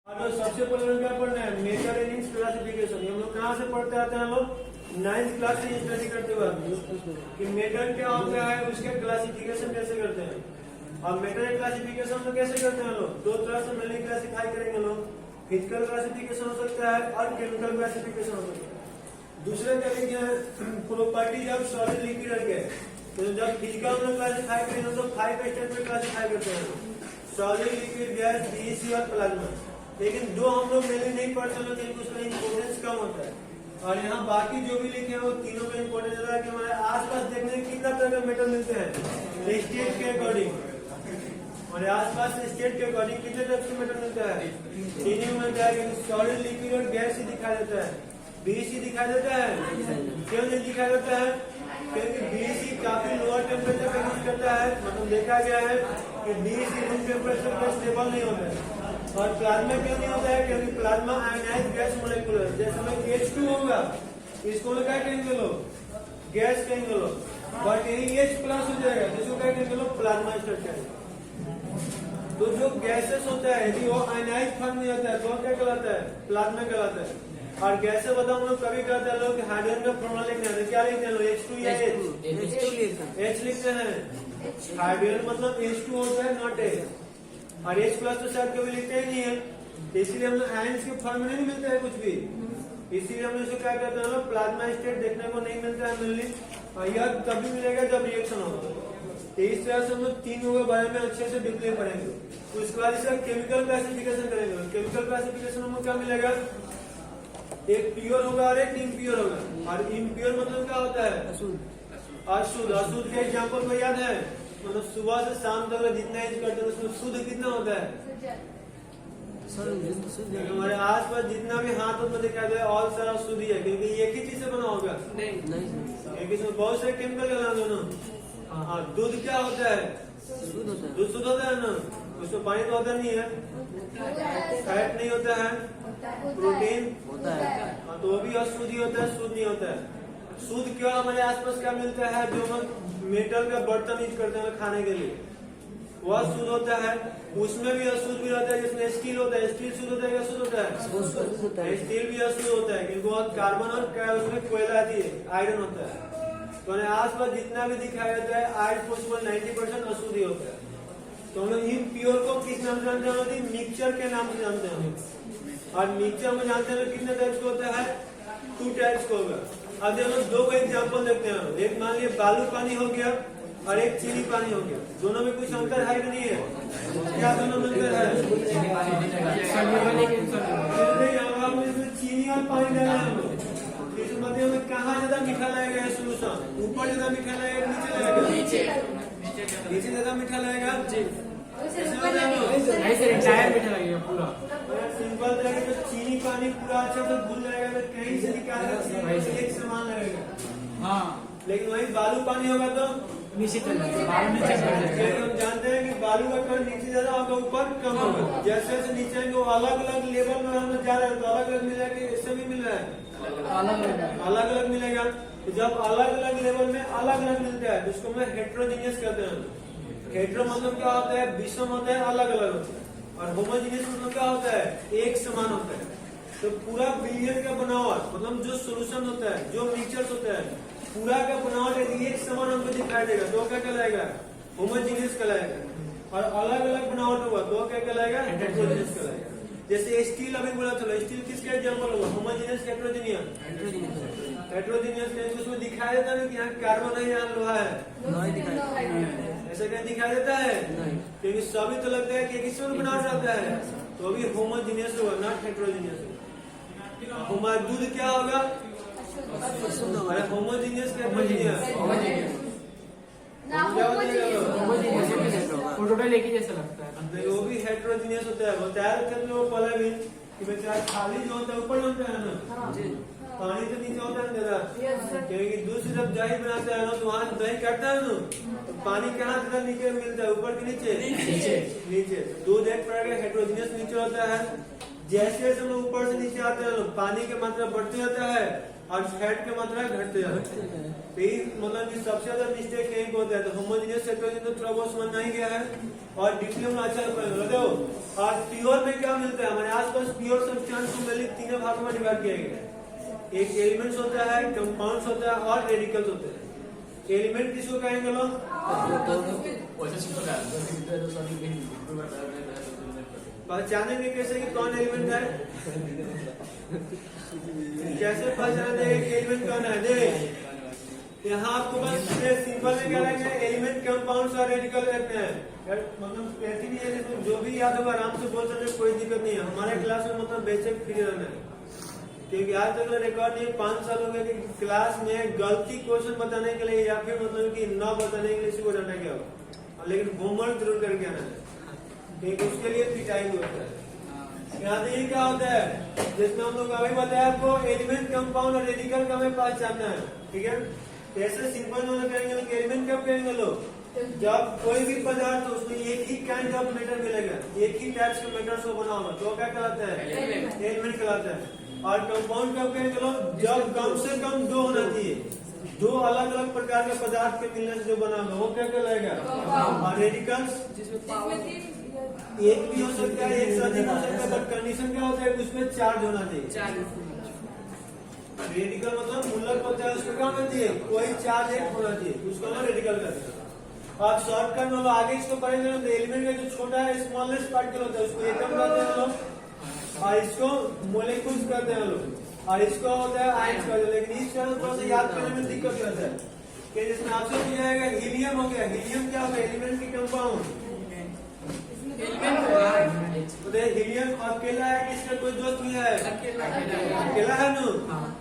तो सबसे पहले हम क्या पढ़ना है, मेटल एलिमेंट्स क्लासिफिकेशन। हम लोग कहाँ से पढ़ते आते हैं, हम लोग 9th क्लास से स्टडी करते हुए कि मेटल क्या होता है, उसके क्लासिफिकेशन कैसे करते हैं। और मेटल क्लासिफिकेशन तो कैसे करते हैं लोग, दो तरह से मेनली क्लासिफाई करेंगे लोग। फिजिकल क्लासिफिकेशन हो सकता है और केमिकल क्लासिफिकेशन हो सकता है। दूसरे तरीके प्रॉपर्टीज ऑफ सॉलिड लिक्विड के, तो जब फिजिकल में क्लासिफाई करेंगे तो 5 स्टेप में क्लासिफाई करते हैं, सॉलिड, लिक्विड, गैस, पीईसी और प्लाज्मा। लेकिन जो हम लोग मेनली नहीं पढ़ते लोग, क्योंकि उसका इम्पोर्टेंस कम होता है। और यहाँ बाकी जो भी लिखे हैं वो तीनों का इम्पोर्टेंस होता है कि हमारे आसपास देखने में कितना तरह के मेटल मिलते हैं स्टेट के अकॉर्डिंग। हमारे आसपास स्टेट के अकॉर्डिंग कितने टाइप के मेटल मिलता है, तीनों में मिलता है। सॉलिड, लिक्विड और गैस ही दिखाई देता है, बीईसी दिखाई देता है। क्यों नहीं दिखाई देता है, क्योंकि बीईसी काफी लोअर टेम्परेचर पे यूज करता है। मतलब देखा गया है कि बीईसी रूम टेम्परेचर पर स्टेबल नहीं होता है। और प्लाज्मा क्यों नहीं होता है, क्योंकि प्लाज्मा आयनाइज्ड गैस मोलेकुलर, जैसे में H2 होगा, इसको लोग क्या कहेंगे लोग, गैस कहेंगे लोग। बट यही H प्लस हो जाएगा, जिसको क्या कहेंगे लोग, प्लाज्मा स्ट्रक्चर। तो जो गैसेस होता है यदि वो आयनाइज्ड फॉर्म में होता है तो क्या कहलाता है, प्लाज्मा कहलाता है। और गैसे बताओ हम लोग कभी कहते हैं लोग हाइड्रोजन का फॉर्मूला लिखना है, क्या लिखते हैं लोग, H2 या H लिखते हैं। हाइड्रोजन मतलब H2 होता है, नॉट H। और H प्लस तो शायद कभी लिखते ही नहीं है, इसीलिए हम लोग आयंस के फॉर्म में नहीं मिलता है कुछ भी। इसीलिए हम लोग क्या कहते हैं, प्लाज्मा स्टेट देखने को नहीं मिलता है मिलनी। यह तभी मिलेगा जब रिएक्शन होगा। तो इस तरह से हम लोग तीनों के बारे में अच्छे से डिटेल पढ़ेंगे। उसके बाद इसका केमिकल क्लासिफिकेशन करेंगे। केमिकल क्लासिफिकेशन में क्या मिलेगा, एक प्योर होगा और एक इम्प्योर होगा। और इम्प्योर मतलब क्या होता है, अशुद्ध। अशुद्ध के एग्जाम्पल को याद है, मतलब सुबह से शाम तक जितना यूज करते हैं उसमें शुद्ध कितना होता है, हमारे आसपास जितना भी हाथ में दिखाई दे ऑल सारा शुद्ध है, क्योंकि एक ही चीज से बना होगा नहीं, इसमें बहुत सारे केमिकल डाला दोनों। हाँ, दूध क्या होता है, दूध शुद्ध होता है ना, उसमें पानी तो होता नहीं है, फैट नहीं होता है, प्रोटीन होता है, तो वो भी अशुद्ध ही होता है, शुद्ध नहीं होता है। शुद्ध क्यों हमारे आसपास क्या मिलता है, जो हम मेटल का बर्तन यूज करते हैं खाने के लिए, वह शुद्ध होता है। उसमें भी अशुद्ध भी होता है, जिसमें स्टील होता है। स्टील शुद्ध होता है या अशुद्ध होता है, स्टील भी अशुद्ध होता है, क्योंकि वह कार्बन और उसमें कोयला आती है, आयरन होता है। तो हमारे आसपास जितना भी दिखाया जाता है आयरन पॉसिबल 90% अशुद्ध ही होता है। तो हम लोग इम्प्योर को किस नाम से जानते हैं, मिक्सचर के नाम से जानते हैं। और मिक्सचर में जानते हैं कितने टाइप्स का होता है, 2 टाइप्स का होगा। अब हम लोग 2 एग्जाम्पल देखते हैं। एक मान लिया बालू पानी हो गया और एक चीनी पानी हो गया, दोनों में कुछ अंतर है कि नहीं है, क्या दोनों में अंतर है, चीनी और पानी डाला है। इस मध्य में कहाँ ज्यादा मीठा लगेगा ये सोल्यूशन, ऊपर ज्यादा मीठा लगेगा, नीचे लगेगा, नीचे ज्यादा मीठा लगेगा, मीठा लगेगा पूरा। सिंपल रहेगा तो चीनी पानी पूरा अच्छा से घुल जाएगा, तो कहीं से निकालेगा एक समान लगेगा। हाँ, लेकिन वही बालू पानी होगा तो नीचे चल जाएगा। हम जानते हैं कि बालू का कण नीचे ज्यादा होगा, ऊपर कम होगा। जैसे जैसे नीचे वो अलग अलग लेवल में हम जा रहे हैं, तो अलग अलग मिल रहा है, इससे भी मिल रहा है, अलग अलग मिलेगा। तो जब अलग अलग लेवल में अलग अलग मिलता है तो उसको मैं हेट्रोजीनियस कहते हैं। हेट्रो मतलब क्या होता है, विषम होता है, अलग अलग होता है। और होमोजीनियस मतलब क्या होता है, एक समान होता है। तो पूरा बिलियन का बनावट, मतलब जो सोल्यूशन होता है, जो मिक्सचर होता है, पूरा का बनावट यदि एक समान हमको दिखाई देगा तो क्या कहलाएगा, होमोजीनियस कहलाएगा। और अलग अलग बनावट होगा तो क्या कहलाएगा, हेट्रोजीनियस कहलाएगा। जैसे स्टील अभी बोला था, स्टील किसका एग्जाम्पल होगा, होमोजीनियस, हेट्रोजीनियस। हेट्रोजीनियस उसमें दिखाई देता है कि यहाँ कार्बन है, यहाँ लोहा है, ऐसा क्या दिखाई देता है, क्योंकि सभी तो लगता है कि किसी में बनावट रहता है, तो अभी होमोजीनियस होगा, नॉट हेट्रोजीनियस होगा। हमारा दूध क्या होगा, होमोजीनियस क्या, टोटल एक ही जैसा लगता है, वो भी हेट्रोजीनियस होता है। बताया थे लोग पहले भी कि बेचारा खाली जो होता है ऊपर होता है ना, पानी तो नीचे होता है ज्यादा, क्योंकि दूध से जब दही बनाता है ना तो वहाँ दही काटता है ना, तो पानी कहाँ ज्यादा नीचे मिलता है, ऊपर के नीचे, नीचे। दूध एक प्रकार का हेट्रोजीनियस नीचे होता है। जैसे जैसे हम ऊपर से नीचे आते हैं पानी की मात्रा बढ़ती रहता है, और फैट की मात्रा घटते जाता है। तो ये मतलब कि सबसे ज्यादा मिस्टेक यही को होता है। तो होमोजेनियस सेक्टर तो थोड़ा बहुत समझ नहीं गया है और डिटेल में अच्छा देखो। और प्योर में क्या मिलता है, हमारे आसपास प्योर सब्सटेंस को मेनली तीनों भागों में डिवाइड किया गया है। एक एलिमेंट्स होता है, कंपाउंड्स होता है और रेडिकल्स होते हैं। एलिमेंट किसको कहेंगे लोग? पहचानेंगे कैसे कि कौन एलिमेंट है? कैसे पहचाने एलिमेंट कौन है? देख यहाँ आपको बस सिंपल में क्या लगेगा, एलिमेंट कंपाउंड्स और रेडिकल रहते हैं। मतलब ऐसी नहीं है तो जो भी याद होगा आराम से बोल सकते, कोई दिक्कत नहीं है। हमारे क्लास में मतलब बेसिक फ्री रहना है, क्योंकि आज तक रिकॉर्ड नहीं 5 साल हो गए कि क्लास में गलती क्वेश्चन बताने के लिए या फिर मतलब कि न बताने के लिए किसी को जाना क्या हो, लेकिन होमवर्क जरूर करके आना है, क्योंकि उसके लिए पिटाई होता है। यहाँ देखिए क्या होता है, जिसमें हम लोग अभी बताया आपको एलिमेंट कंपाउंड और रेडिकल का हमें पहचानना है, ठीक है। ऐसे सिंपल में कहेंगे एलिमेंट कब कहेंगे लोग, जब कोई भी पदार्थ हो उसमें एक ही काइंड ऑफ मैटर मिलेगा, एक ही टाइप्स के मैटर से बना होगा, तो क्या कहलाता है? एलिमेंट कहलाता है। और कंपाउंड कब कहेंगे लोग, जब कम से कम दो होना चाहिए, दो अलग अलग प्रकार के पदार्थ के मिलने से जो बना होगा वो क्या कहलाएगा? और रेडिकल्स एक भी हो सकता है, एक से अधिक हो सकता है, बट कंडीशन क्या होता है उसमें चार्ज होना चाहिए। रेडिकल मतलब मूलक होता है, उसको क्या होना चाहिए? कोई चार्ज एक होना चाहिए, उसको हम रेडिकल कहते हैं। आप शॉर्टकट में आगे इसको पढ़ेंगे तो एलिमेंट का जो छोटा है स्मॉलेस्ट पार्टिकल होता है उसको एटम कहते हैं लोग, और इसको मोलिक्यूल्स कहते हैं लोग, और इसको होता है आयंस कहते हैं। लेकिन इस तरह थोड़ा सा याद करने में दिक्कत होता है कि जिसमें आपसे पूछा जाएगा हीलियम हो गया, हीलियम क्या होता है? एलिमेंट की कंपाउंड। तो हीलियम अकेला है, किसका कोई दोस्त भी है? अकेला है ना,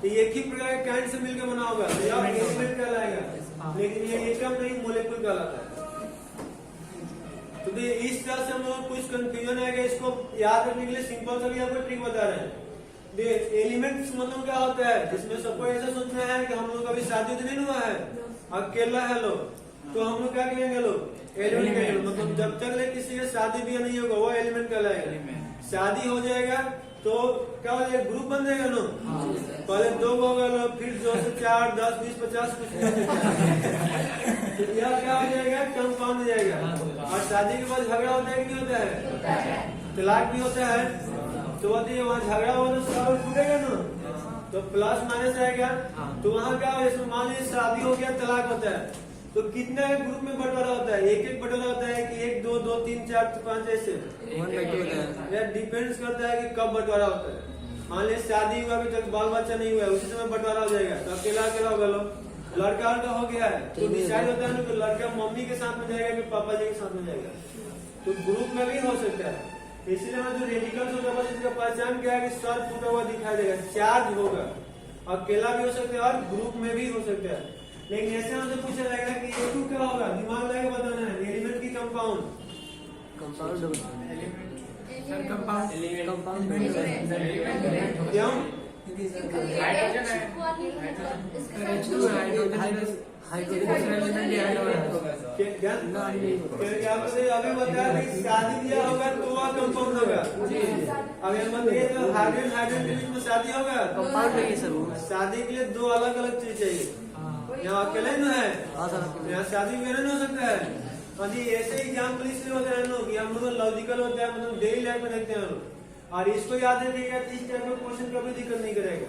तो एक ही प्रकार के काइंड से मिलकर बना होगा, तो यह एलिमेंट कहलाएगा। लेकिन ये एटम नहीं, मोलिक्यूल कहलाता है। तो इस तरह से हम लोग कुछ कंफ्यूजन है, इसको याद रखने के लिए सिंपल सा भी आपको ट्रिक बता रहे हैं। एलिमेंट्स मतलब क्या होता है, जिसमें सबको ऐसा सोचना है कि हम लोग अभी शादी तो नहीं हुआ है, अकेला है लोग, तो हम लोग क्या कहेंगे लोग? एलिमेंट कहेंगे। मतलब जब तक ले किसी का शादी भी नहीं होगा वो एलिमेंट कहलाएगा। शादी हो जाएगा तो क्या हो जाएगा? ग्रुप बन जाएगा ना, पहले 2 होगा लोग, फिर 2 से 4, 10, 20, 50 कुछ यह क्या हो जाएगा? कंपाउंड हो जाएगा। और शादी के बाद झगड़ा होता है कि नहीं होता है? तलाक भी होता है। तो बताइए वहाँ झगड़ा हुआ तो सब टूटेगा ना, तो प्लस माइनस आएगा। तो वहाँ क्या हो, मान लीजिए शादी हो गया, तलाक होता है, तो कितने ग्रुप में बंटवारा होता है? एक बंटवारा होता है कि 1, 2, 2, 3, 4, 5 ऐसे, या डिपेंड्स करता है कि कब बंटवारा होता है। मान लीजिए शादी हुआ, अभी तक बाल बच्चा नहीं हुआ है, उसी समय बंटवारा हो जाएगा, तो अकेला अकेला होगा लोग। लड़का हो गया है तो डिसाइड होता है ना, तो लड़का मम्मी के साथ में जाएगा कि पापा जी के साथ में जाएगा, तो ग्रुप में भी हो सकता है। इसलिए जो रेडिकल्स होता है इसका पहचान क्या है कि सर टूटा हुआ दिखाई देगा, चार्ज होगा, अकेला भी हो सकता है और ग्रुप में भी हो सकता है। लेकिन ऐसे हमसे पूछा जाएगा कि A2 क्या होगा, दिमाग लगा बताना है। एलिमेंट की कंपाउंड, क्यों? अभी बताया शादी किया होगा तो वह कंपाउंड होगा। अभी हम बताइए तो हाइड्रोजन के बीच में शादी होगा, कंपाउंड है सर। शादी के लिए 2 अलग अलग चीज चाहिए, यहाँ अकेले ना है, यहाँ शादी वगैरह नहीं हो सकता है। हाँ जी, ऐसे एग्जाम्पल इसलिए होते हैं लोग, हम लोग लॉजिकल होता है, मतलब डेली लाइफ में देखते हैं लोग, और इसको याद रखिएगा, इस टाइप का क्वेश्चन कभी दिक्कत नहीं करेगा।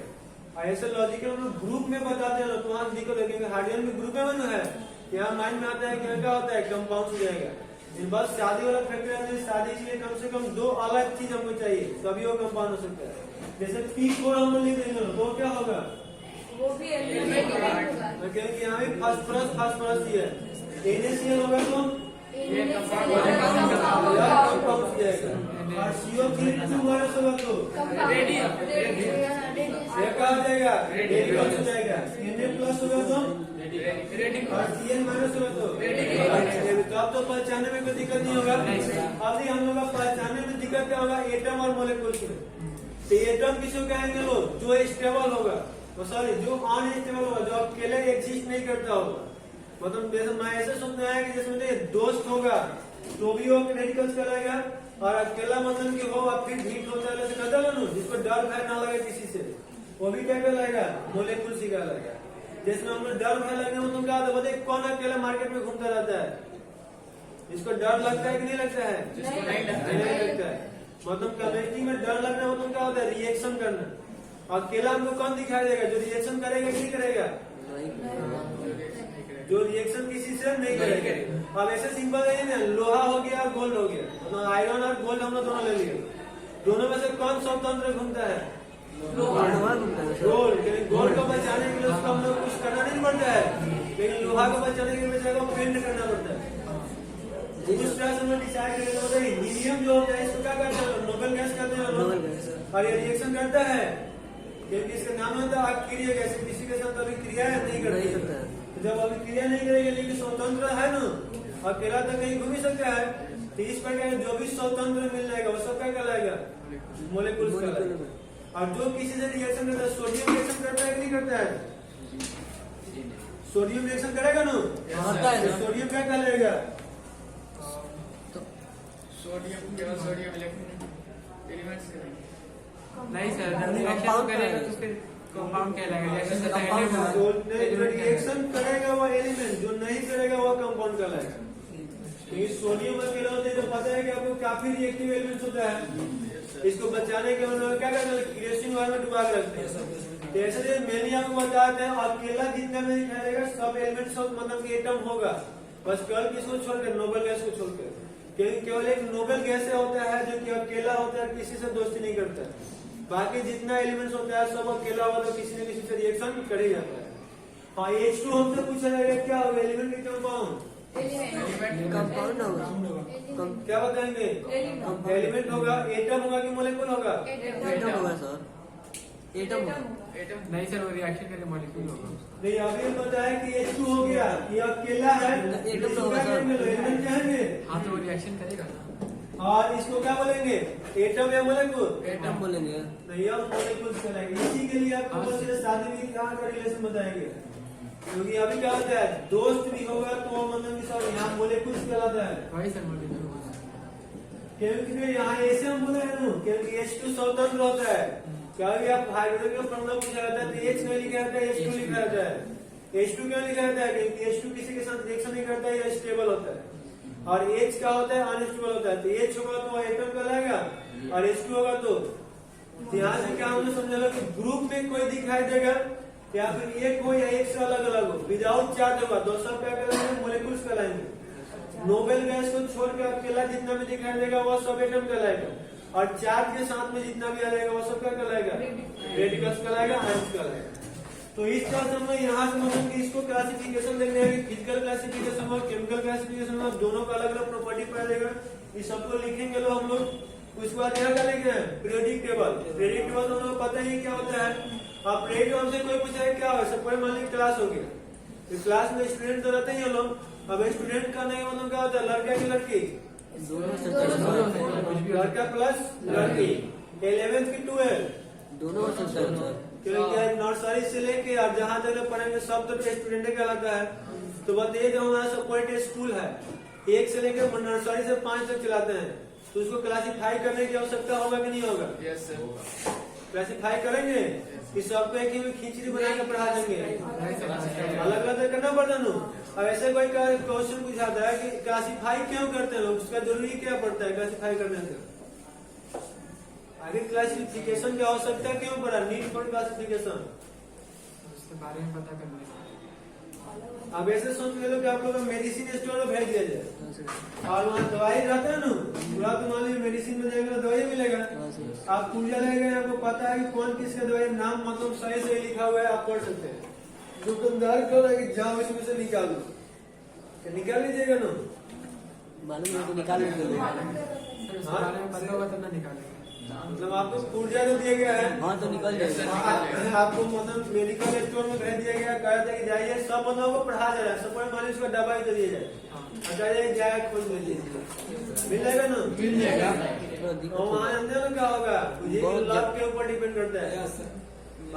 ऐसे लॉजिकल हम लोग ग्रुप में बताते हैं तो वहाँ दिक्कत है, हाइड्रोजन में ग्रुप में है, यहाँ माइंड में आता है क्या होता है? कंपाउंड हो जाएगा। बस शादी वाला फैक्टर, शादी के लिए कम से कम 2 अलग चीज हमको चाहिए, तभी वो कंपाउंड हो सकता है। जैसे P4 हम लोग लिख देंगे तो क्या होगा? वो भी एलिमेंट होगा, क्योंकि यहाँ भी फास्फोरस ही है, NaCl होगा तो कंपाउंड हो जाएगा, और CO3 माइनस होगा तो क्या हो जाएगा? रेडिकल हो जाएगा। Na+ होगा तो और Cl माइनस होगा तो अब तो पहचानने में कोई दिक्कत नहीं होगा। अभी हम लोग पहचानने में दिक्कत क्या होगा? एटम और मोलिक्यूल्स में। तो एटम किसको कहेंगे लोग? जो स्टेबल होगा, सॉरी जो अनस्टेबल होगा, जो अकेले एग्जिस्ट नहीं करता होगा। मतलब जैसे मैं ऐसे सोचना है कि जैसे दोस्त होगा तो भी वो रेडिकल्स कहलाएगा, और अकेला मतलब कि हो और फिर हीट होता है कहता है ना, जिसको डर भय ना लगे किसी से, वो भी क्या कहलाएगा, मोलिक्यूल्स ही कहलाएगा। जिसमें हम लोग डर भय लगने में तुम क्या होता है बताइए, कौन अकेला मार्केट में घूमता रहता है, इसको डर लगता है कि नहीं लगता है, नहीं लगता है। मतलब केमिस्ट्री में डर लगना मतलब क्या होता है, रिएक्शन करना। और अकेला हमको कौन दिखाई देगा, जो रिएक्शन करेगा कि नहीं करेगा, जो रिएक्शन किसी से नहीं करेगा। अब ऐसे सिंपल है ना, लोहा हो गया और गोल्ड हो गया, मतलब आयरन और गोल्ड हम लोग दोनों ले लिए, दोनों में से कौन स्वतंत्र घूमता है, गोल्ड। लेकिन गोल्ड को बचाने के लिए उसको हम लोग कुछ करना नहीं पड़ता है, लेकिन लोहा को बचाने के लिए जगह पेंट करना पड़ता है। उस तरह से हम डिसाइड करेंगे बताइए, हीलियम जो होता है इसको क्या करते हैं, नोबेल गैस कहते हैं लोग। और ये रिएक्शन करता है, क्योंकि इसका नाम होता है अक्रिय गैस, किसी के साथ अभी क्रिया नहीं करती है। तो जब अभी क्रिया नहीं करेगी, लेकिन स्वतंत्र है ना, अकेला तो कहीं घूम ही सकता है, तो इस प्रकार जो भी स्वतंत्र मिल जाएगा वो सब क्या कहलाएगा, मोलिक्यूल्स कहलाएगा। और जो किसी से रिएक्शन करता है, सोडियम रिएक्शन करता है कि नहीं करता है, सोडियम रिएक्शन करेगा ना, सोडियम क्या कहलाएगा, नहीं सर, रिएक्शन करेगा तो फिर कंपाउंड कहलाएगा। रिएक्शन करेगा वो एलिमेंट, जो नहीं करेगा वो कंपाउंड कहलाएगा। क्योंकि सोडियम अकेला होते हैं तो पता है कि आपको काफी रिएक्टिव एलिमेंट्स होता है, इसको बचाने के लिए क्या करते हैं, केरोसिन ऑयल में डुबा के रखते हैं। जैसे मैंने आपको बताते हैं, अकेला जितना में दिखाएगा सब एलिमेंट सब मतलब कि एटम होगा, बस केवल किसको छोड़कर, नोबेल गैस को छोड़कर। क्योंकि केवल एक नोबेल गैस होता है जो कि अकेला होता है, किसी से दोस्ती नहीं करता है। बाकी जितना एलिमेंट्स होता है सब अकेला हुआ तो किसी न किसी से रिएक्शन कर ही जाता है। हाँ, H2 हमसे पूछा जाएगा क्या होगा, एलिमेंट की कंपाउंड, कंपाउंड होगा, क्या बताएंगे, एलिमेंट होगा, एटम होगा कि मोलिक्यूल होगा, एटम होगा सर, एटम नहीं सर, वो रिएक्शन करके मॉलिक्यूल होगा। नहीं, अभी बताया कि H2 हो गया, ये अकेला है, एटम तो होगा सर, एलिमेंट कहेंगे। हाँ तो वो रिएक्शन करेगा ना। और इसको क्या बोलेंगे, एटम या मोलिक्यूल, एटम बोलेंगे। नहीं अब मोलिक्यूल कहलाएंगे। इसी के लिए आपको बस शादी में यहाँ का रिलेशन बताएंगे, क्योंकि अभी क्या होता है, दोस्त भी होगा तो मतलब सब यहाँ मोलिक्यूल्स कहलाता है। वही सर मॉलिक्यूल होगा, क्योंकि यहाँ ऐसे हम बोले हैं ना, क्योंकि H2 स्वतंत्र होता है। कभी आप हाइड्रोजन का फॉर्मूला पूछा जाता है तो H नहीं लिखा जाता है, H2 लिखा जाता है। H2 क्यों लिखा जाता है, क्योंकि H2 किसी के साथ रिएक्शन नहीं करता है, ये स्टेबल होता है। और H क्या होता है, अनस्टेबल होता है। तो H होगा तो एटम कहलाएगा, और H2 होगा तो ध्यान से क्या हमने समझा लो कि ग्रुप में कोई दिखाई देगा या फिर एक हो या एक से अलग अलग हो, विदाउट चार्ज होगा तो सब क्या कहलाएंगे, मोलिक्यूल्स कहलाएंगे। नोबेल गैस को छोड़ के अकेला जितना भी दिखाई देगा वो सब एटम कहलाएगा, और चार्ज के साथ में जितना भी आ जाएगा वो सब क्या कहलाएगा, रेडिकल्स कहलाएगा, आयंस कहलाएगा। तो इस तरह से हम लोग यहाँ से मतलब कि इसको क्लासिफिकेशन देखने हैं, फिजिकल क्लासिफिकेशन और केमिकल क्लासिफिकेशन और दोनों का अलग अलग प्रॉपर्टी पाया जाएगा। इस सबको लिखेंगे लोग हम लोग। उसके बाद यहाँ क्या लिखे हैं, पीरियोडिक टेबल। पीरियोडिक टेबल तो हम लोग पता ही क्या होता है। अब पीरियोडिक टेबल से कोई पूछा है क्या हो, कोई मान लीजिए क्लास हो गया, इस क्लास में स्टूडेंट तो रहते ही हैं लोग। अब स्टूडेंट का नहीं मतलब क्या होता है, लड़का की लड़की, लड़का प्लस लड़की, 11th की 12 दोनों हो सकता है सर। क्योंकि नर्सरी से लेके और जहाँ तक पढ़ेंगे सब तो स्टूडेंट कहलाता है। तो बताइए जो हमारा सपोर्ट स्कूल है, 1 से लेकर नर्सरी से 5 तक चलाते हैं, तो उसको क्लासिफाई करने की आवश्यकता होगा कि नहीं होगा? Yes sir. क्लासिफाई करेंगे कि सबको एक ही में खिचड़ी बना के पढ़ा देंगे, अलग अलग करना पड़ता है। अब ऐसे कोई क्वेश्चन पूछाता है कि क्लासिफाई क्यों करते हैं लोग, उसका जरूरी क्या पड़ता है क्लासिफाई करने से? आगे क्लासिफिकेशन की आवश्यकता क्यों पड़ा, नीड फॉर क्लासिफिकेशन, उसके बारे में पता करने से। अब ऐसे सोच लो कि आप लोग मेडिसिन स्टोर में भेज दिया जाए और वहाँ दवाई रहता है ना, पूरा तो मान लीजिए मेडिसिन में जाएगा दवाई मिलेगा। आप पूजा लेंगे, आपको पता है कि कौन किसका दवाई नाम मतलब सही सही लिखा हुआ है, आप पढ़ सकते हैं। दुकानदार को लगे जाओ इसमें से निकाल लो, तो निकाल लीजिएगा ना, मालूम है तो निकाल लेंगे। उसके बारे में पता होगा तब ना निकालेंगे। मतलब आपको पूर्जा जो दिया गया है, हाँ तो निकल जाएगा। आपको मतलब मेडिकल स्टोर में भेज दिया गया, कहा था कि जाइए, सब मतलब को पढ़ा जा रहा है, सब मान लीजिए उसका दवाई दे दिया जाए, अच्छा जाए खोज मिल लीजिए, मिल जाएगा ना, मिल जाएगा। और वहाँ अंदर में क्या होगा, लव के ऊपर डिपेंड करता है।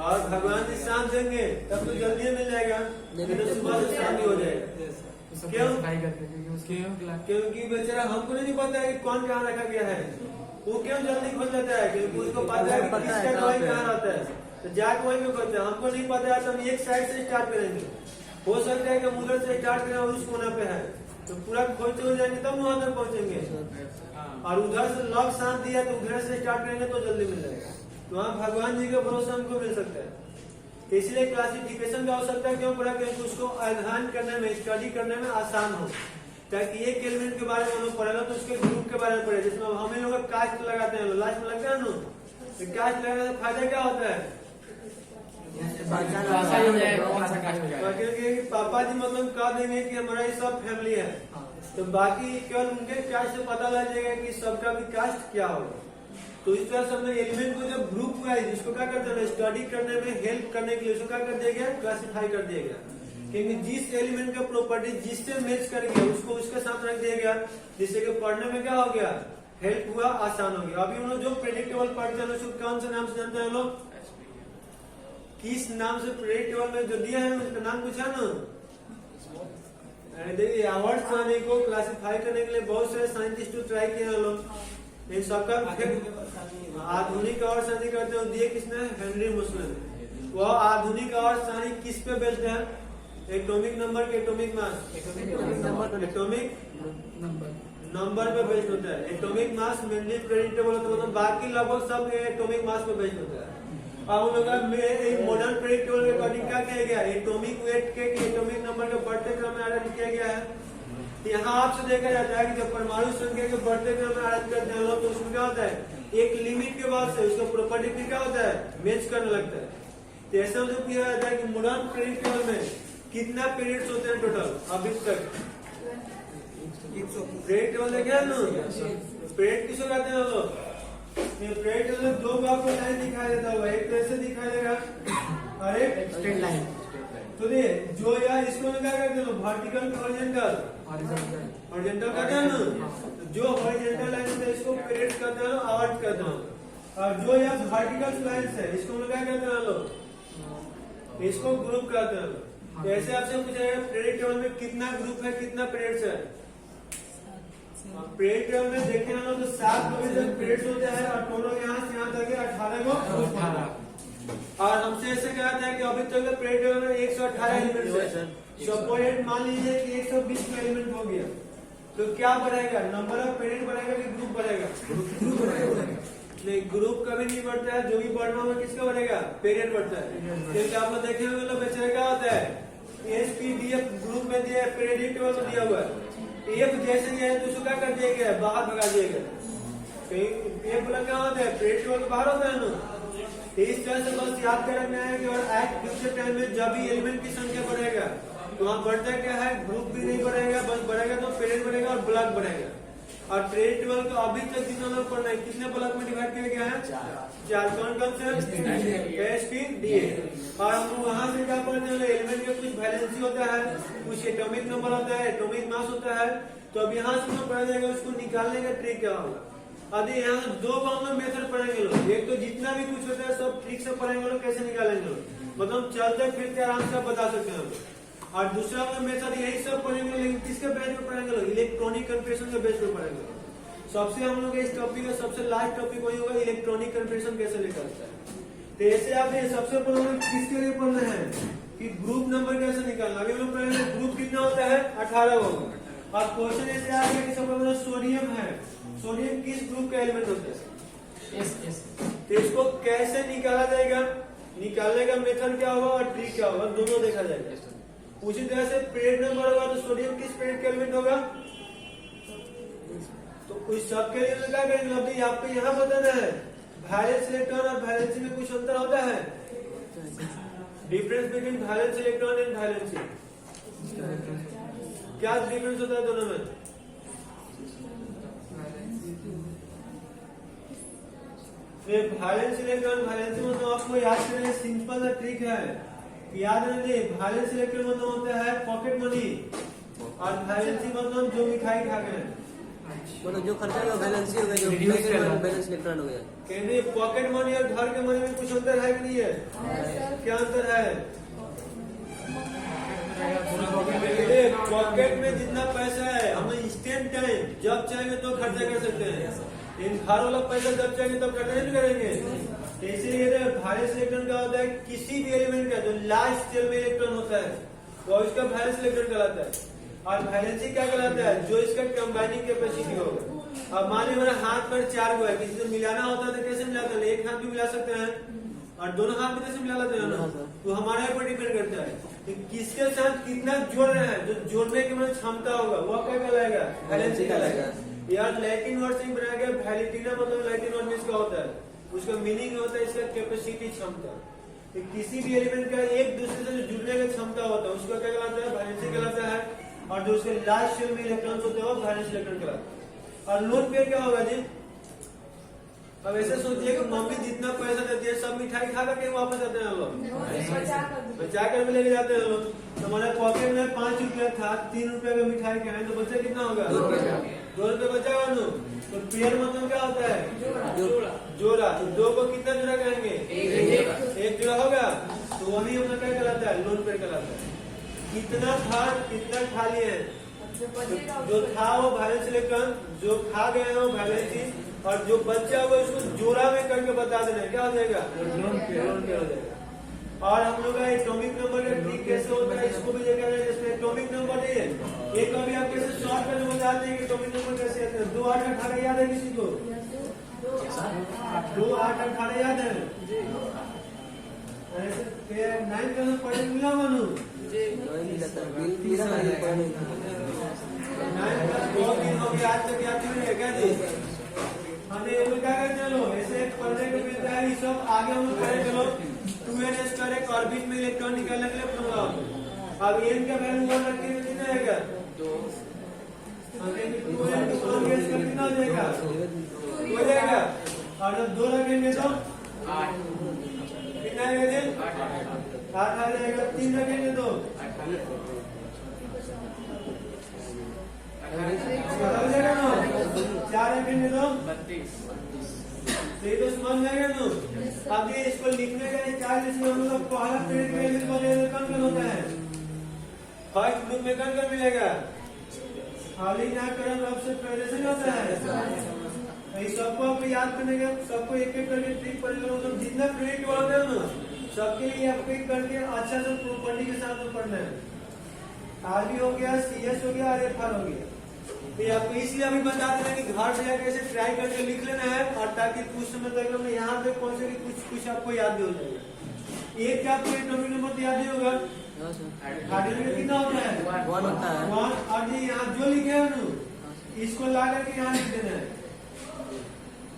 और भगवान जी शाम देंगे तब तो जल्दी मिल जाएगा, नहीं तो सुबह से शाम हो जाएगा। क्यों? क्योंकि बेचारा हमको नहीं पता है कि कौन कहाँ रखा गया है, वो क्यों जल्दी खोज लेता है, क्योंकि उसको पता है कि किसका दवाई कहाँ रहता है। तो जाके वही में करते हैं। हमको नहीं पता है तो हम एक साइड से स्टार्ट करेंगे। हो सकता है कि हम उधर से स्टार्ट करें और उस कोना पे है तो पूरा खोजते हो जाएंगे तब वहां तक पहुंचेंगे। और उधर से लॉक साथ दिया तो उधर से स्टार्ट करेंगे तो जल्दी मिल जाएगा। तो वहाँ भगवान जी के भरोसे हमको मिल सकता है। तो इसलिए क्लासिफिकेशन की आवश्यकता क्यों पड़ा कि उसको अध्ययन करने में, स्टडी करने में आसान हो, ताकि एक एलिमेंट के बारे में हम लोग पढ़ेगा तो उसके ग्रुप के बारे में पढ़े। जिसमें हमें लोग कास्ट लगाते हैं, लास्ट में लगता है ना, तो कास्ट लगाने से फायदा क्या होता है? क्योंकि पापा जी मतलब कह देंगे कि हमारा ये सब फैमिली है, तो बाकी केवल उनके कास्ट से पता लग जाएगा कि सबका भी कास्ट क्या होगा। तो इस तरह से हमने एलिमेंट को जब ग्रुप वाइज इसको क्या करते हैं, स्टडी करने में हेल्प करने के लिए उसको क्या कर दिया गया, क्लासिफाई कर दिया गया। क्योंकि जिस एलिमेंट का प्रॉपर्टी जिससे मैच कर गया उसको उसके साथ रख दिया गया, जिससे कि पढ़ने में क्या हो गया, हेल्प हुआ, आसान हो गया। अभी उन्होंने जो प्रेडिक्टेबल पढ़ते हैं उसको कौन से नाम से जानते हैं लोग? किस नाम से प्रेडिक्टेबल में जो दिया है उसका नाम पूछा ना। देखिए अवार्ड पाने को क्लासिफाई करने के लिए बहुत सारे साइंटिस्ट ट्राई किए हैं लोग, इन सबका आधुनिक आवर्त सारणी करते हैं दिए किसने? हेनरी मुसलिम। वह आधुनिक आवर्त सारणी किस पे बेस्ड है? एटॉमिक नंबर के एटॉमिक मास, एटॉमिक नंबर पे बेस्ड होता है। एटॉमिक मास मेनली प्रेडिक्टेबल होता है, मतलब बाकी लगभग सब एटॉमिक मास पे बेस्ड होता है। अब उन लोग मॉडर्न प्रेडिक्टेबल के अकॉर्डिंग क्या किया गया, एटॉमिक वेट के एटॉमिक नंबर के बढ़ते क्रम में आरंभ किया गया है। यहाँ आपसे देखा जाता है कि जब परमाणु संख्या के बढ़ते क्रम में आरंभ करते हैं लोग तो उसमें क्या होता है, एक लिमिट के बाद से उसका प्रॉपर्टी क्या होता है, मैच करने लगता है। तो ऐसा जो किया जाता है कि मॉडर्न प्रेडिक्टेबल में कितना पीरियड्स होते हैं टोटल अभी तक? प्रेडिक्टेबल देखा है ना, पीरियड किसको कहते हैं लोग? प्रेडिक्टेबल में दो भाग को लाइन दिखाई देता होगा, एक तो ऐसे दिखाई देगा और एक स्ट्रेट लाइन। तो जो यार इसको क्या कहते हैं, वर्टिकल हॉरिजॉन्टल, हॉरिजॉन्टल कहते हैं ना। जो हॉरिजॉन्टल लाइन है इसको पीरियड्स कहते हैं, आवर्त कहते हैं। और जो यार वर्टिकल लाइन है इसको हम क्या कहते हैं लोग? इसको ग्रुप कहते हैं। तो ऐसे आपसे पूछा जाएगा प्रेडिक्टेबल में कितना ग्रुप है, कितना पीरियड्स है? प्रेडिक्टेबल में देखें हम लोग तो 7 पीरियड्स होते हैं और टोटल यहाँ से यहाँ तक 18 को। और हमसे ऐसे कहता है कि अभी तक प्रेडिक्टेबल में 118 एलिमेंट्स है। सपोज मान लीजिए कि 120 का एलिमेंट हो गया तो क्या बढ़ेगा, नंबर ऑफ पीरियड बढ़ेगा कि ग्रुप बढ़ेगा? ग्रुप बढ़ेगा। नहीं, ग्रुप कभी नहीं बढ़ता है, जो भी बढ़ना होगा किसका बढ़ेगा, पीरियड बढ़ता है। क्योंकि आप लोग देखे होंगे बेचारे क्या होता है, एसपीडीएफ ग्रुप में दिया, प्रेडिक्टेबल में दिया हुआ है, एफ जैसे दिया है तो उसको क्या कर दिया गया, बाहर भगा दिया गया। एफ बोला क्या होता है, प्रेडिक्टेबल के बाहर होता है ना। इस तरह से बस याद कर रखना है कि और एक्ट फ्यूचर टाइम में जब भी एलिमेंट की संख्या बढ़ेगा तो वहाँ बढ़ता क्या है, ग्रुप भी नहीं बढ़ेगा, बस बढ़ेगा तो पीरियड बढ़ेगा और ब्लॉक बढ़ेगा। और प्रेडिक्टेबल को अभी तक जितना लोग पढ़ना है कितने ब्लॉक में डिवाइड किया गया है? 4। कौन कौन से? एसपीडीए। और हम वहाँ से क्या पढ़ते हैं, एलिमेंट में कुछ वैलेंसी होता है, कुछ एटॉमिक नंबर होता है, एटॉमिक मास होता है। तो अब यहाँ से हम पढ़ा जाएगा उसको निकालने का ट्रिक क्या होगा। अभी यहाँ 2 हम मेथड पढ़ेंगे लोग, एक तो जितना भी कुछ होता है सब ट्रिक से पढ़ेंगे लोग, कैसे निकालेंगे लोग, मतलब चलते फिरते आराम से बता सकते हैं लोग। और दूसरा मेथड यही सब पढ़ेंगे, लेकिन किसके बेस पे पढ़ेंगे लोग, इलेक्ट्रॉनिक कंप्रेशन के बेस पे पढ़ेंगे। सबसे हम लोग इस टॉपिक का सबसे लास्ट टॉपिक वही होगा, इलेक्ट्रॉनिक कंप्रेशन कैसे निकालता है। तो ऐसे आप सबसे पहले किसके लिए पढ़ना है कि ग्रुप नंबर कैसे निकालना। अभी लोग पढ़ेंगे ग्रुप कितना होता है, 18 होगा। और क्वेश्चन ऐसे आ गया कि सबसे सोडियम है, सोडियम किस ग्रुप का एलिमेंट होता है? तो इसको कैसे निकाला जाएगा, निकालने का मेथड क्या होगा और ट्रिक क्या होगा, दोनों देखा जाएगा। उसी तरह से पीरियड नंबर होगा तो सोडियम किस पीरियड का एलिमेंट होगा, तो उस सब के लिए क्या करेंगे, अभी आपको यहाँ बताना है वैलेंस इलेक्ट्रॉन और वैलेंसी में कुछ अंतर होता है, difference between valence electron and valency, क्या डिफरेंस होता है दोनों में? वैलेंस इलेक्ट्रॉन वैलेंसी मतलब आपको याद करने सिंपल सा ट्रिक है, याद रखिए वैलेंस इलेक्ट्रॉन मतलब होता है पॉकेट मनी और वैलेंसी मतलब जो मिठाई खा गए, मतलब जो खर्चा होगा बैलेंस ही होगा, जो बैलेंस इलेक्ट्रॉन हो गया। कहते पॉकेट मनी और घर के मनी में कुछ अंतर है कि नहीं है? क्या अंतर है? पॉकेट में जितना पैसा है हम इंस्टेंट टाइम जब चाहेंगे तो खर्चा कर सकते हैं, इन घर वाला पैसा जब चाहेंगे तब खर्चा नहीं करेंगे। जैसे ये वैलेंस इलेक्ट्रॉन क्या होता है, किसी भी एलिमेंट का जो लास्ट स्टेज में इलेक्ट्रॉन होता है तो इसका वैलेंस इलेक्ट्रॉन कहलाता है। और वैलेंसी क्या कहलाता है, जो इसका कंबाइनिंग कैपेसिटी होगा। अब मान लीजिए मेरा हाथ पर 4 गो है, किसी से मिलाना होता है तो कैसे मिलाते हैं, एक हाथ भी मिला सकते हैं और दोनों हाथ में कैसे मिला लेते हैं ना, तो हमारे ऊपर डिपेंड करता है कि किसके साथ कितना जोड़ रहे हैं। जो जोड़ने की मतलब क्षमता होगा वो क्या कहलाएगा, वैलेंसी कहलाएगा। यार लैटिन वर्ड से बनाया गया वैलेंटिना, मतलब लैटिन वर्ड में इसका होता है, उसका मीनिंग होता है इसका कैपेसिटी, क्षमता। तो किसी भी एलिमेंट का एक दूसरे से जो जुड़ने का क्षमता होता है उसका क्या कहलाता है, वैलेंसी कहलाता है। और जो उसके लास्ट शेल में इलेक्ट्रॉन होते हैं वो वैलेंस इलेक्ट्रॉन कहलाता है। और लोन पेयर क्या होगा जी, अब ऐसे सोचिए कि मम्मी जितना पैसा देती है सब मिठाई खा करके वापस आते हैं लोग, बचा कर भी लेके जाते हैं लोग। तो हमारे पॉकेट में 5 रुपया था, 3 रुपए का मिठाई खाए तो बच्चा कितना होगा, 2 रुपये बचा हुआ ना। तो पेयर मतलब क्या होता है, जोड़ा। तो 2 को कितना जोड़ा कहेंगे, 1 जोड़ा होगा। तो वही हम लोग क्या कहलाता है, लोन पेयर कहलाता है। कितना था कितना खा लिए हैं, जो था वो वैलेंस इलेक्ट्रॉन, जो खा गए हैं वो वैलेंसी, और जो बच्चा हुआ उसको जोड़ा में करके बता देना क्या हो जाएगा, लोन पेयर हो जाएगा। और हम लोग का एटॉमिक नंबर का ट्रिक कैसे होता है इसको भी देखा जाए। जैसे एटॉमिक नंबर है एक, अभी आप कैसे शॉर्ट में बता देंगे एटॉमिक नंबर कैसे आते हैं। 2, 8, 18 याद है किसी को, 2, 8, 18 याद है। 9 क्लास पढ़े मिला मानू, 9 क्लास बहुत दिन हो गया, आज तक याद नहीं है क्या जी। हमें ये क्या करते चलो ऐसे पढ़ने को मिलता है, ये सब आगे हम लोग करें। चलो 2n स्क्वायर एक ऑर्बिट में इलेक्ट्रॉन निकालने के लिए फॉर्मूला होता है। अब n का वैल्यू 1 रख के कितना आएगा, 2। 2n कितना हो जाएगा, हो जाएगा। और जब 2 रखेंगे तो 8 कितना आएगा जी, 8 आ जाएगा। 3 रखेंगे तो 4 रखेंगे तो 32। तो ये तो समझ में गया ना। अब ये इसको लिखने का 4 जिसमें हम लोग पहला पीरियड में कौन होता है, फर्स्ट ग्रुप में कौन मिलेगा, खाली ना करम अब से पहले से होता है। सबको आपको याद करने का, सबको एक एक करके ट्रिक पढ़ेगा। मतलब जितना पीरियड होता है ना सबके लिए आपको एक करके अच्छा से प्रॉपर्टी के साथ पढ़ना है। आरबी हो गया, CS हो गया, RFR हो गया। तो आपको इसलिए अभी बता देना कि घर से जाकर ऐसे ट्राई करके लिख लेना है, और ताकि कुछ समय तक यहाँ पे पहुंचे कि कुछ आपको याद भी हो जाएगा। एक क्या आपको एटॉमिक नंबर तो याद ही होगा, हाइड्रोजन कितना होता है, 1 होता है। 1 और ये यहाँ जो लिखे है ना इसको ला करके यहाँ लिख देना है।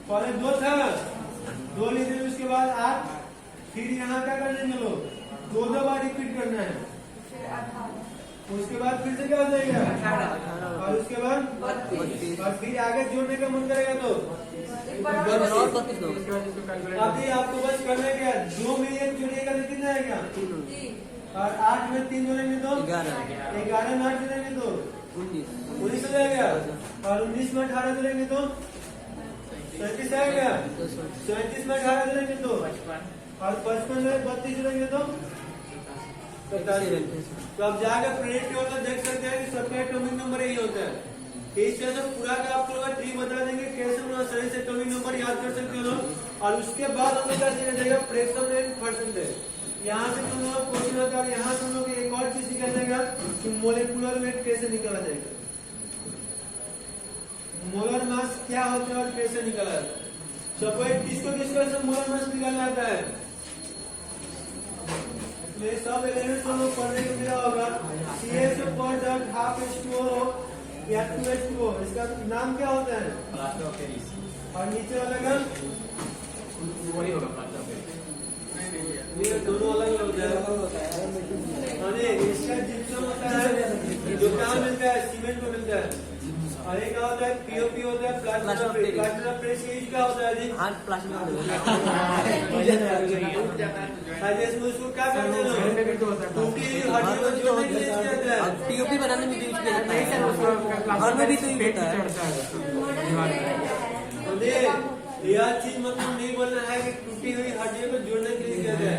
पहले 2 था, 2 लिख देंगे, उसके बाद 8, फिर यहाँ क्या कर देंगे लोग 2 बार रिपीट करना है। उसके बाद फिर से क्या हो जाएगा 18, और उसके बाद 32, और फिर आगे जोड़ने का मन करेगा तो अभी आपको बस करना क्या, 2 में 1 जोड़िएगा तो कितना आएगा, और 8 में 3 जोड़ेंगे तो 11 में 8 जोड़ेंगे तो 19 हो जाएगा, और 19 में 18 जोड़ेंगे तो 37 आएगा, 37 में 18 जोड़ेंगे तो 55, और 55 में 32 जोड़ेंगे तो 47। तो अब जाकर प्रिंट के होता देख सकते हैं कि सबका एटॉमिक नंबर यही होता है। इस तरह से पूरा का आप लोग ट्री बता देंगे कैसे हम आसानी से एटॉमिक नंबर याद कर सकते हो लोग। और उसके बाद हम लोग क्या जाएगा फ्रैक्शन एंड परसेंटेज। यहाँ से हम लोग क्वेश्चन होता है, यहाँ से हम लोग एक और चीज निकल जाएगा कि मोलिकुलर वेट कैसे निकाला जाएगा, मोलर मास क्या होता है और कैसे निकाला जाता है। सपोज किसको से मोलर मास निकालना आता है, ये सब एलिमेंट हम लोग पढ़ने को मिला होगा। CH पर जब हाफ H2O या 2H2O, इसका नाम क्या होता है, और नीचे वाला का ये दोनों अलग अलग होता है। इसका जिप्सम होता है जो कहाँ मिलता है, सीमेंट को मिलता है। और एक होता है POP होता है, प्लास्टर ऑफ पेरिस क्या होता है जी, उसको क्या करते हैं POP बनाने में भी यूज किया जाता है, घर में भी तो यूज होता है। यह चीज मतलब नहीं बोलना है कि टूटी हुई हड्डियों को जोड़ने के लिए किया जाए,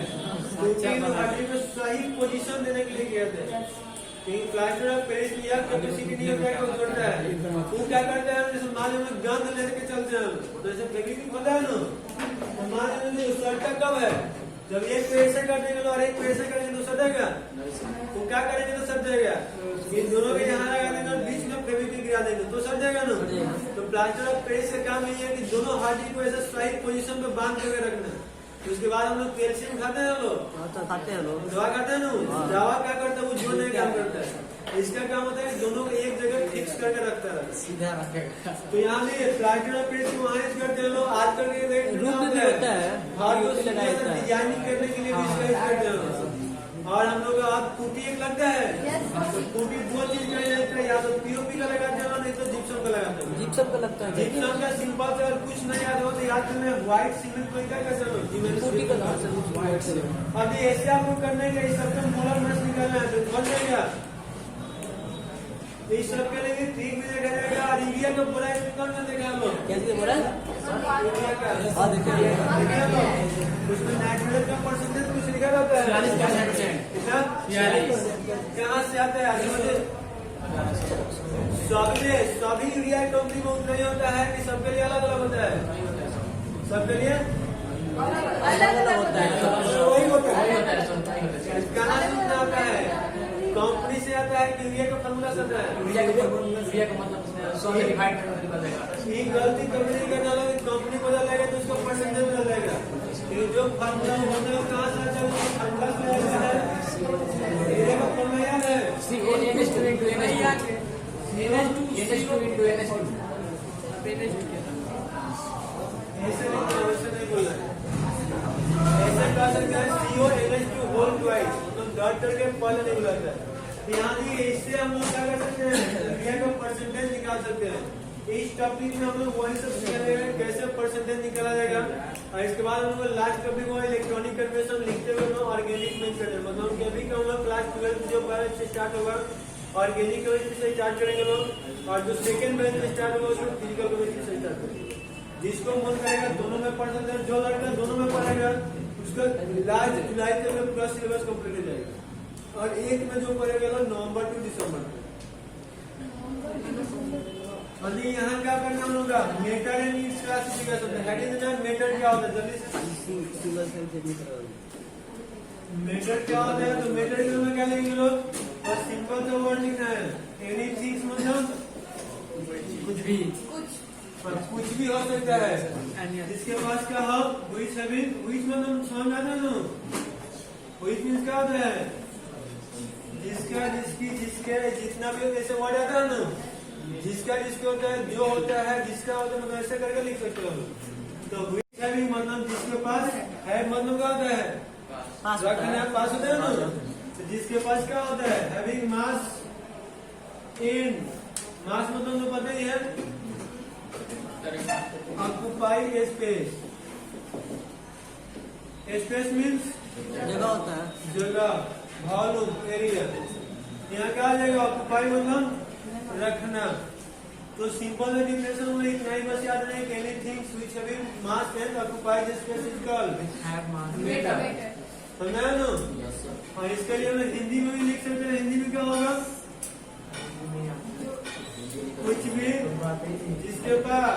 टूटी हुई हड्डियों को सही पोजीशन देने के लिए किया जाए। कहीं प्लास्टर ऑफ पेरिस लिया कैपेसिटी नहीं होता है को जोड़ता है। वो क्या करता है, जैसे मान लो गंद लेके चलते हैं तो जैसे फेविक्विक होता है ना, तो मान लो सड़ता कब है, जब एक पेड़ से कर देंगे और एक पेड़ से करेंगे तो सटेगा, तो क्या करेंगे तो सट जाएगा। इन दोनों के यहाँ लगा देंगे और बीच में फेविक्विक गिरा देंगे तो सट जाएगा ना। तो प्लास्टर ऑफ पेरिस का काम यही है कि दोनों हार्डी को ऐसे सही पोजीशन पे बांध करके रखना है। तो उसके बाद हम लोग कैल्शियम खाते हैं, लोग खाते हैं लोग दवा खाते हैं ना, दवा क्या करता है वो जोड़ने का काम करता है। इसका काम होता है कि दोनों को एक जगह फिक्स करके रखता है, सीधा रखेगा। तो यहाँ भी प्लास्टर ऑफ पेरिस वहाँ यूज करते हैं लोग। आजकल के रेट में रूप भी होता है, हाथ को लगाया जाता है। डिजाइनिंग करने के लिए भी इसका यूज करते हैं। और हम लोग आप पुट्टी एक लगता है, तो पुट्टी दो चीज का लगता है, या तो पीओपी का लगाते हैं नहीं तो जिप्सम का लगाते हैं। जिप्सम का लगता है, जिप्सम का सिंपल से अगर कुछ नहीं याद हो तो याद करना है व्हाइट सीमेंट को क्या कहते हैं, पुट्टी का नाम। अभी ऐसे आपको करने के इस सबका मोलर मस निकालना है तो बन जाएगा। इस सब के लिए 3 मिनट रहेगा। और यूरिया का बोरा कौन सा देखा लो, कैसे बोला? यूरिया का हाँ देखिए, देखा लो, उसमें नाइट्रोजन का परसेंटेज कुछ लिखा रहता है कितना, कहाँ से आता है। सभी यूरिया कंपनी में उतना ही होता है कि सबके लिए अलग अलग होता है, सबके लिए अलग अलग होता है। वही होता है। कहाँ से उतना आता है, कंपनी से आता है कि यूरिया का फॉर्मूला से आता है। यूरिया का मतलब 100 से डिवाइड करके बदलेगा। ये गलती कभी नहीं करना, कंपनी बदल जाएगा तो उसका परसेंटेज बदल जाएगा। ये जो फॉर्मूला होता है कहाँ से आता है, फॉर्मूला से आता है। यूरिया का फॉर्मूला याद है, NH2 into NH2 into NH2। ऐसे नहीं बोलना है, ऐसे कह सकते हैं CO NH2 होल ट्वाइस, मतलब डॉट करके पहले नहीं बुलाता है। यहाँ भी इससे हम लोग क्या कर सकते हैं, यूरिया का परसेंटेज निकाल सकते हैं। इस टॉपिक में हम लोग वही सब सीखेंगे कैसे परसेंटेज निकाला जाएगा। और इसके बाद हम लोग लास्ट टॉपिक हुआ इलेक्ट्रॉनिक कन्वर्जन, लिखते हुए हम ऑर्गेनिक मेथड, मतलब अभी का हम लोग क्लास 12 जो बैच से स्टार्ट होगा ऑर्गेनिक केमिस्ट्री से स्टार्ट करेंगे लोग, और जो सेकंड बैच से स्टार्ट होगा उसको फिजिकल केमिस्ट्री से स्टार्ट करेंगे। जिसको मन करेगा दोनों में पढ़ सकते हैं, जो लड़का दोनों में पढ़ेगा उसका लास्ट जुलाई तक में पूरा सिलेबस कंप्लीट हो जाएगा। और एक में जो पढ़ेगा लोग नवंबर टू दिसंबर में। अभी यहाँ क्या करना हम लोग का metal and it's classification, heading metal क्या होता है जल्दी से, मेटल क्या होता है। तो मेटल के में क्या लेंगे लोग, और सिंपल सा वर्ड लिखना है, एनी मतलब कुछ भी कुछ भी हो सकता है जिसके पास क्या हो, व्हिच मतलब समझ आता है ना, व्हिच मीन्स क्या होता है, जिसका जिसकी जिसके जितना भी ऐसे वर्ड आता है ना, जिसका जिसके होता है, जो होता है जिसका होता है, मतलब ऐसे करके लिख सकते हो। तो व्हिच है भी मतलब जिसके पास है, मतलब क्या होता है रखना पास होता है ना। तो जिसके पास क्या होता है, हैविंग मास इन, मास मतलब तो पता ही है, ऑक्युपाई स्पेस, स्पेस मीन्स जगह होता है, जगह, वॉल्यूम, एरिया। यहाँ क्या आ जाएगा, ऑक्युपाई मतलब रखना। तो सिंपल डिफिनेशन में इतना ही बस याद रहे, anything which having mass and occupies space is called matter. समझा ना। और इसके लिए हम हिंदी में भी लिख सकते हैं, हिंदी में क्या होगा, कुछ भी जिसके पास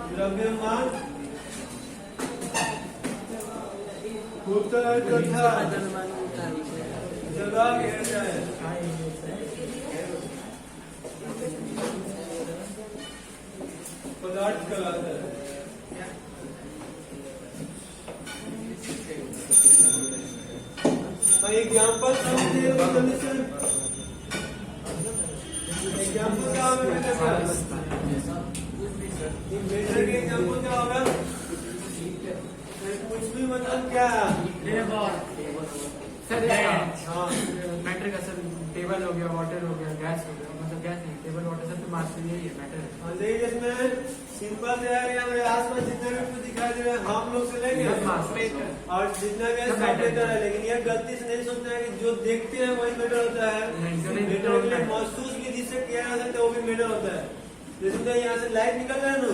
द्रव्यमान होता है तथा जगह घेरता है। पदार्थ कहलाता है। एग्जाम्पल एग्जाम्पल क्या होगा, मेजर के एग्जाम्पल क्या होगा, कुछ भी मतलब क्या, सर हाँ मैटर का सर टेबल हो गया, वाटर हो गया, गैस हो गया, मतलब गैस नहीं टेबल वाटर सब तो मास यही है मैटर है। देखिए इसमें सिंपल से है, हमारे आसपास जितने भी कुछ दिखाई दे रहे हैं हम लोग से लेंगे और जितना गैस सब मैटर है। लेकिन ये गलती से नहीं सोचना है कि जो देखते हैं वही मैटर होता है। मैटर के लिए महसूस भी जिससे किया जा सकता है वो भी मैटर होता है। जैसे यहाँ से लाइट निकल रहा है ना,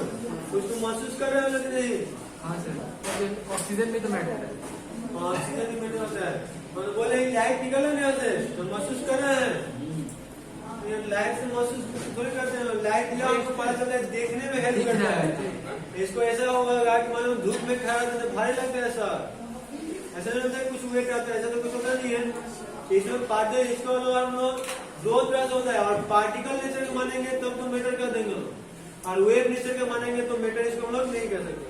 उसको महसूस कर रहे हो लेकिन नहीं। हाँ सर, ऑक्सीजन भी तो मैटर है। ऑक्सीजन मीटर होता है। और बोले लाइट निकल रहा है यहाँ से तो महसूस कर रहे हैं, ये लाइट से महसूस थोड़ी करते हैं। लाइट दिया आपको पता चलता है, देखने में हेल्प करता है। इसको ऐसा होगा कि मानो धूप में खड़ा रहता है भारी लगता है, ऐसा नहीं होता है कुछ वेट आता है, ऐसा तो कुछ होता नहीं है। इसमें पार्टिकल, इसको हम लोग दो तरह से होता है, और पार्टिकल नेचर के मानेंगे तब तो मीटर कर देंगे, और वेव नेचर के मानेंगे तो मीटर इसको हम लोग नहीं कर सकते।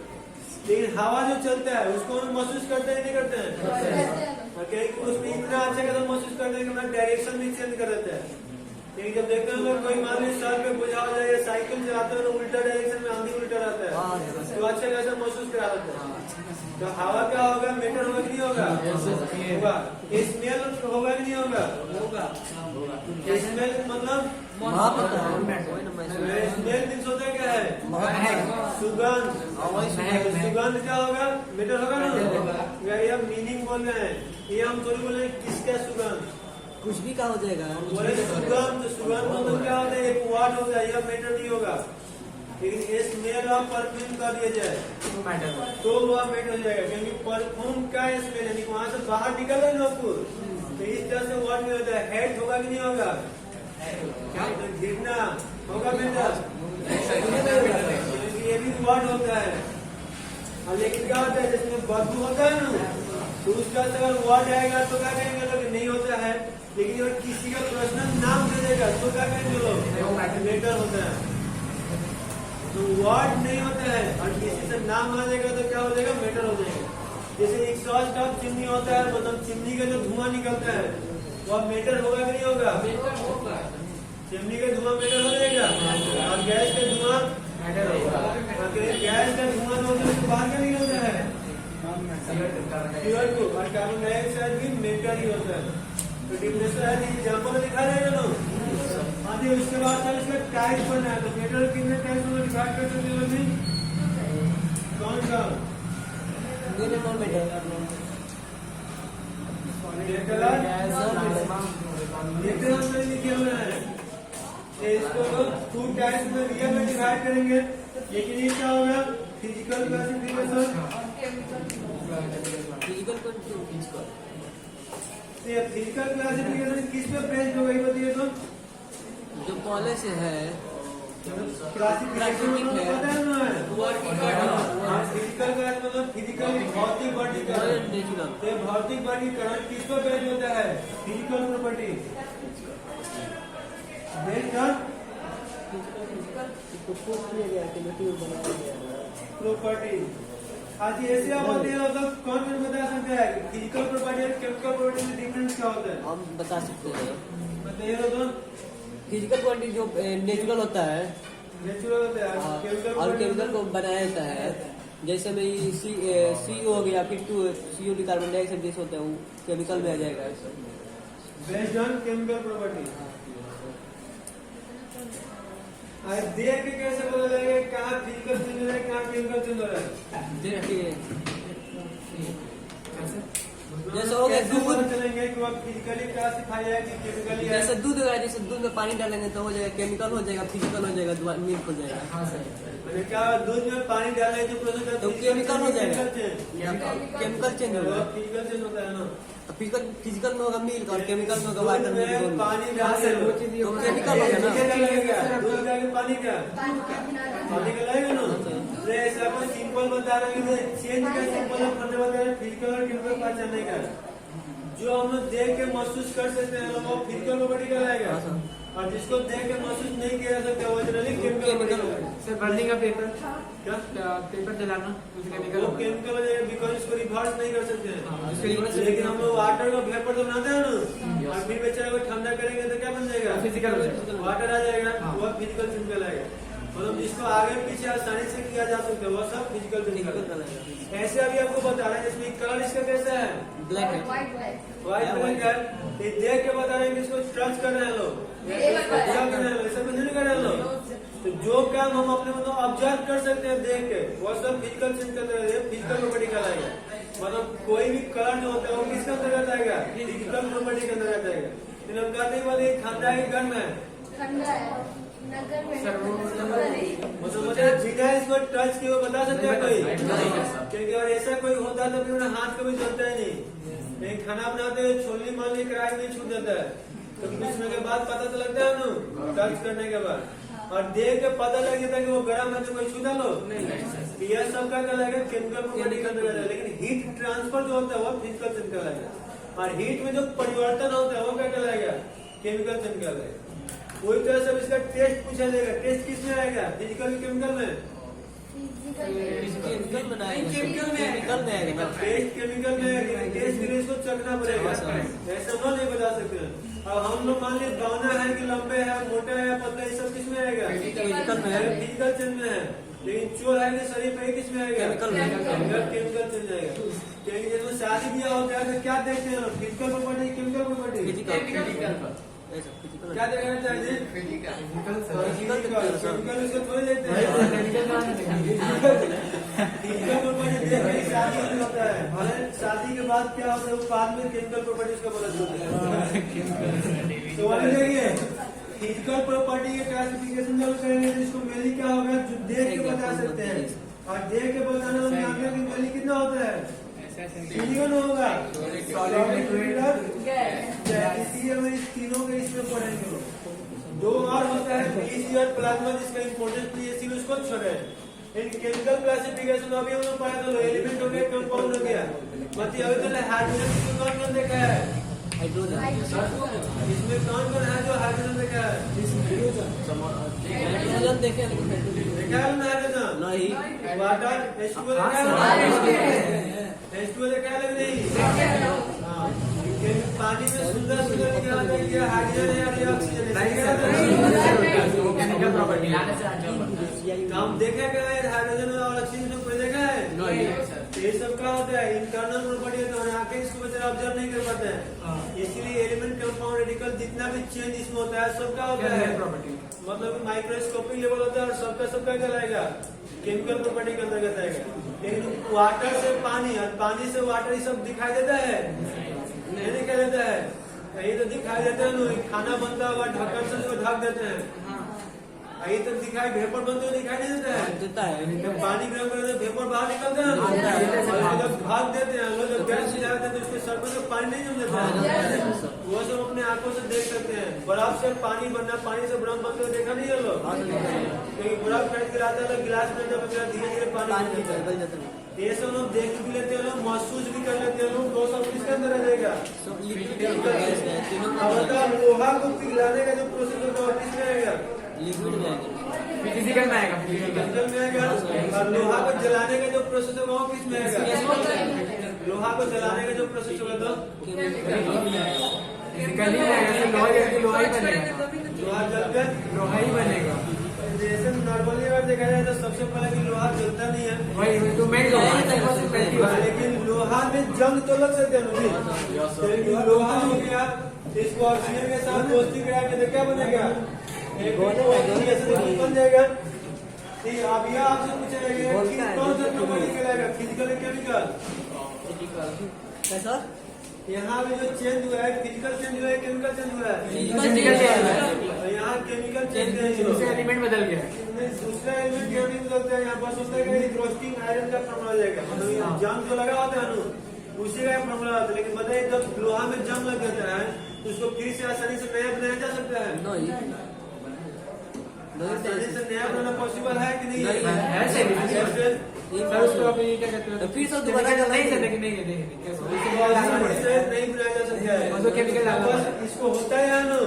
लेकिन हवा जो चलता है उसको हम महसूस करते हैं, नहीं करते हैं? उसमें इतना अच्छा कदम महसूस करते हैं कि हमारा डायरेक्शन भी चेंज कर देता है। लेकिन जब देखते हैं लोग, कोई मान लीजिए सर पे बोझा हो जाए, साइकिल चलाते हैं उल्टा डायरेक्शन में, आंधी उल्टा रहता है तो अच्छा खासा महसूस करा देता है। तो हवा क्या होगा, मीटर होगा कि नहीं होगा? होगा। स्मेल होगा कि नहीं होगा? स्मेल मतलब स्मेल मीन्स होता है क्या है? सुगंध। सुगंध क्या होगा? मीटर होगा ना? ये मीनिंग बोल रहे हैं, ये हम थोड़ी बोल रहे हैं किसका सुगंध, कुछ भी का हो जाएगा। बोले सुगंध, सुगंध मतलब क्या होता है? एक वाट हो गया, यह मीटर नहीं होगा। लेकिन स्मेल और परफ्यूम कर दिया जाए तो वह मीटर हो जाएगा, क्योंकि परफ्यूम का स्मेल यानी वहां से बाहर निकल रहे लोग, तो इस तरह से वर्ड में होता है। हेड होगा कि नहीं होगा? गिरना होगा मीटर, ये भी वर्ड होता है। और लेकिन क्या होता है, जिसमें बदबू होता है ना, तो उसका अगर वर्ड आएगा तो क्या कहेंगे लोग? नहीं होता है। लेकिन अगर किसी का पर्सनल नाम दे देगा तो क्या कहेंगे लोग? मीटर होता है। तो वर्ड नहीं होता है, और किसी से नाम आ जाएगा तो क्या हो जाएगा? मीटर हो जाएगा। जैसे एग्जॉस्ट ऑफ चिमनी होता है, मतलब चिमनी का जो धुआं निकलता है वह मीटर होगा कि नहीं होगा? चिमनी का धुआं मीटर हो जाएगा, और गैस का धुआं मीटर होगा। गैस का धुआं होता है तो बाहर क्या निकलता है? CO2, और कार्बन डाइऑक्साइड भी मीटर ही होता है। तो डिफरेंशियल एग्जाम्पल दिखा रहे हैं लोग। आगे उसके बाद सर इसका टाइप बनना है, तो मीटर कितने टाइप में डिवाइड कर सकते हैं? कौन सा? लिखे हुए हैं, इसको टू टाइप्स में रियल में डिवाइड करेंगे। लेकिन ये क्या होगा? फिजिकल क्लासिफिकेशन, फिजिकल क्लासिफिकेशन किस पे बेस्ड होगा ये बताइए तो? जो पहले से है क्लासिफिकेशन पता है ना? फिजिकल क्लास मतलब फिजिकल भौतिक वर्गीकरण। तो भौतिक वर्गीकरण किस पे बेस्ड होता है? Physical property based on property. आज ऐसे आप बताइए, मतलब कौन बता सकते हैं फिजिकल प्रॉपर्टी और केमिकल प्रॉपर्टी में डिफरेंस क्या होता है? हम बता सकते हैं। बताइए तो। फिजिकल क्वांटिटी जो नेचुरल होता है, नेचुरल होता है, और केमिकल को बनाया जाता है। जैसे में CO हो गया, फिर CO2 कार्बन डाइऑक्साइड जैसे होता है वो केमिकल में आ जाएगा। Based on chemical property. देख के कैसे पता लगेगा कहाँ फिजिकल चेंज हो रहा है, कहाँ केमिकल चेंज हो रहा है? जैसे हो गया दूध, चलेंगे कि वह फिजिकली क्लासिफाई है कि केमिकली है। जैसे दूध होगा, जैसे दूध में पानी डालेंगे तो हो जाएगा केमिकल, हो जाएगा फिजिकल, हो जाएगा मिल्क हो जाएगा। मैंने क्या दूध में पानी डालने जो प्रोसेस तो केमिकल हो जाएगा, केमिकल चेंज होगा। फिजिकल चेंज होता है ना? फिजिकल में होगा मिल्क और केमिकल में होगा वाटर में पानी डालने तो केमिकल होगा ना। दूध का पानी क्या पानी का लगेगा ना? तो ऐसा कोई सिंपल बता रहे हैं, चेंज का सिंपल फंडे बता रहे हैं फिजिकल और केमिकल पहचानने का। जो हम लोग देख के महसूस कर सकते हैं वो फिजिकल प्रॉपर्टी कहलाएगा, और जिसको देख के महसूस नहीं किया जा सकता वो जनरली केमिकल। सर बर्निंग का पेपर, क्या पेपर जलाना वो केमिकल केमिकल हो जाएगा, बिकॉज इसको रिवर्स नहीं कर सकते हैं। लेकिन हम लोग वाटर का वेपर तो बनाते हैं ना, और फिर बेचारे को ठंडा करेंगे तो क्या बन जाएगा? फिजिकल वाटर आ जाएगा, वह फिजिकल चेंज कहलाएगा। मतलब जिसको आगे पीछे आसानी से किया जा सकता है वह सब फिजिकल चेंज कहलाएगा। ऐसे अभी आपको बता रहे हैं, जिसमें कलर इसका कैसा है? ब्लैक है, व्हाइट ब्लैक है। ये देख के बता रहे हैं कि इसको टच कर रहे हैं लोग, ऐसा कुछ नहीं कर रहे हैं लोग। तो जो काम हम अपने मतलब ऑब्जर्व कर सकते हैं देख के, वो सब फिजिकल चेंज करते हैं, फिजिकल प्रॉपर्टी कहलाएगा। मतलब कोई भी कलर जो होता है वो किसके अंतर्गत आएगा? फिजिकल प्रॉपर्टी के अंतर्गत आएगा। लेकिन हम कहते हैं ठंडा है गर्म है, सर वो मतलब बिना इसको टच किए वो बता सकते हैं कोई? क्योंकि अगर ऐसा कोई होता तो फिर उन्हें हाथ कभी चलता ही नहीं। लेकिन खाना बनाते हुए छोलनी मान ली कराही नहीं छूट जाता है, तो पीसने के बाद पता तो लगता है ना, टच करने के बाद, और देख के पता लग जाता है कि वो गर्म है तो कोई छू डालो। यह सब क्या कहलाएगा? केमिकल प्रॉपर्टी का कहलाएगा। लेकिन हीट ट्रांसफर जो होता है वो फिजिकल चेंज कहलाएगा, और हीट में जो परिवर्तन होता है वो क्या कहलाएगा? केमिकल चेंज कहलाएगा। वही तरह से इसका टेस्ट पूछा जाएगा। टेस्ट किस में आएगा? फिजिकल केमिकल में? केमिकल में आएगा। टेस्ट केमिकल में आएगा। टेस्ट के लिए इसको चखना पड़ेगा, ऐसा हम नहीं बता सकते हैं। अब हम लोग मान लीजिए गौना है कि लंबे है, मोटा है, पतला, ये सब किस में आएगा? फिजिकल चेंज में है। लेकिन चोर है कि शरीर पे किस में आएगा? केमिकल चेंज आएगा। क्योंकि जब शादी ब्याह होता है तो क्या देखते हैं? फिजिकल प्रॉपर्टी, केमिकल प्रॉपर्टी, क्या देखना चाहिए? केमिकल उसको थोड़ी देखते हैं। केमिकल प्रॉपर्टी देख के शादी नहीं होता है, और शादी के बाद क्या होता है वो बाद में केमिकल प्रॉपर्टी उसका पता चलता है। तो वाले देखिए फिजिकल प्रॉपर्टी के क्लासिफिकेशन जब करेंगे तो इसको मेनली क्या होगा? जो देख के बता सकते हैं, और देख के बताने में आगे की मेनली कितना होता है? सिलिकॉन होगा, इसलिए हम इस तीनों के इसमें पढ़ेंगे। दो और होता है पीसी और प्लाज्मा, जिसका इम्पोर्टेंस पीएससी उसको छोड़े। इन केमिकल क्लासिफिकेशन अभी हम लोग पढ़ा तो एलिमेंट हो गया, कंपाउंड हो गया, मतलब अभी तो हाइड्रोजन कौन कौन देखा है? इसमें कौन कौन है जो हाइड्रोजन देखा है? हाइड्रोजन देखे देखा है ना हाइड्रोजन? नहीं। वाटर H2O देखा है? H2O देखा है नहीं? हाँ, पानी में सुंदर सुंदर निकला था कि हाइड्रोजन है या ऑक्सीजन है? केमिकल प्रॉपर्टी हम देखे गए हाइड्रोजन और ऑक्सीजन को देखा है? ये सब क्या होता है? इंटरनल प्रॉपर्टी होता है, आके इसको बेचारा ऑब्जर्व नहीं कर पाते हैं। इसीलिए एलिमेंट, कंपाउंड, रेडिकल जितना भी चेंज इसमें होता है सब क्या होता है? मतलब माइक्रोस्कोपिक लेवल होता है, और सबका कहलाएगा केमिकल प्रॉपर्टी के अंतर्गत आएगा। लेकिन वाटर से पानी और पानी से वाटर ये सब दिखाई देता है? नहीं दिखाई देता है। कहीं तो दिखाई देता है ना, खाना बनता हुआ ढक्कन से उसको ढक देते हैं, यही तक दिखाई, भेपर बनते हुए दिखाई नहीं देता है। जब पानी गर्म करते हैं भेपर बाहर निकलता है, जब भाग देते हैं लोग, जब गैस जलाते हैं तो उसके सर पर पानी नहीं जम जाता है, वो सब अपने आंखों से देख सकते हैं। बर्फ से पानी बनना, पानी से बर्फ बनते हुए देखा नहीं है लोग? क्योंकि बर्फ खरीद के लाता है गिलास में, जब धीरे धीरे पानी निकल जाता है। ये सब लोग देख भी लेते हैं, लोग महसूस भी कर लेते हैं लोग। 2 सब किसके अंदर आ जाएगा? लोहा को पिघलाने का जो प्रोसेस होगा वो किसमें आएगा? लिक्विड में फिजिकल में आएगा। फिजिकल में आएगा। और लोहा को जलाने का जो प्रोसेस होगा वो किस में आएगा? लोहा को जलाने का जो प्रोसेस होगा तो फिजिकली में आएगा। लोहा ही बनेगा, लोहा जलकर लोहा ही बनेगा। जैसे नॉर्मली अगर देखा जाए तो सबसे पहले कि लोहा जलता नहीं है, वही तो मेन लोहा। लेकिन लोहा में जंग तो लग सकते हैं। लोहा हो गया, इसको ऑक्सीजन के साथ दोस्ती करा के क्या बनेगा? बन जाएगा। ठीक, अब यह आपसे पूछा जाएगा कौन सा प्रॉपर्टी कहलाएगा? फिजिकल या केमिकल? कैसा? यहाँ भी जो चेंज हुआ है फिजिकल चेंज हुआ है, केमिकल चेंज हुआ है? यहाँ केमिकल चेंज है, एलिमेंट बदल गया। दूसरा एलिमेंट यहाँ नहीं बदलता है। यहाँ बस होता है कि रोस्टिंग आयरन का फॉर्मूला जाएगा, मतलब जंग जो लगा होता है ना उसी का फॉर्मूला होता है। लेकिन बताइए जब लोहा में जंग लग जाता है तो उसको फिर से आसानी से नया बनाया जा सकता है? आसानी से नया बनाना पॉसिबल है कि नहीं? फिर सब दोबारा नहीं बनाया जा सकता है। इसको होता है या ना,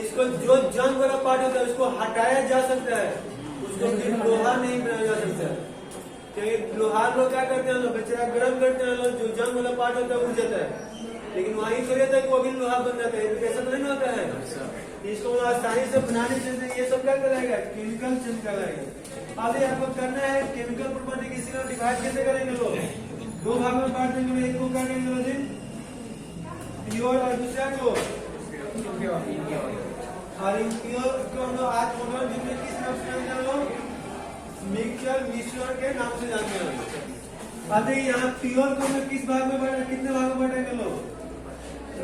इसको जो जंग वाला पार्ट होता है उसको हटाया जा सकता है, उसको फिर लोहा नहीं बनाया जा सकता है। क्योंकि लोहार लोग क्या करते हैं, बेचारा गर्म करते हैं लोग, जो जंग वाला पार्ट होता है उड़ जाता है। लेकिन वहीं थोड़ी होता है कि वो भी लोहा बन जाता है, ऐसा तो नहीं होता है। इसको आसानी से बनाने से ये सब क्या कराएगा? केमिकल चेंज कराएगा। अभी आपको करना है केमिकल प्रॉपर्टी किसी का डिवाइड कैसे करेंगे लोग? 2 भाग में बांट देंगे। एक को क्या करेंगे? प्योर और दूसरा को और इम्प्योर को हम लोग आज मॉडल जिसमें किस नाम से जानते हैं लोग? मिक्सचर, मिश्रण के नाम से जानते हैं। अभी यहाँ प्योर को मैं किस भाग में बांटे, कितने भाग में बांटेंगे लोग?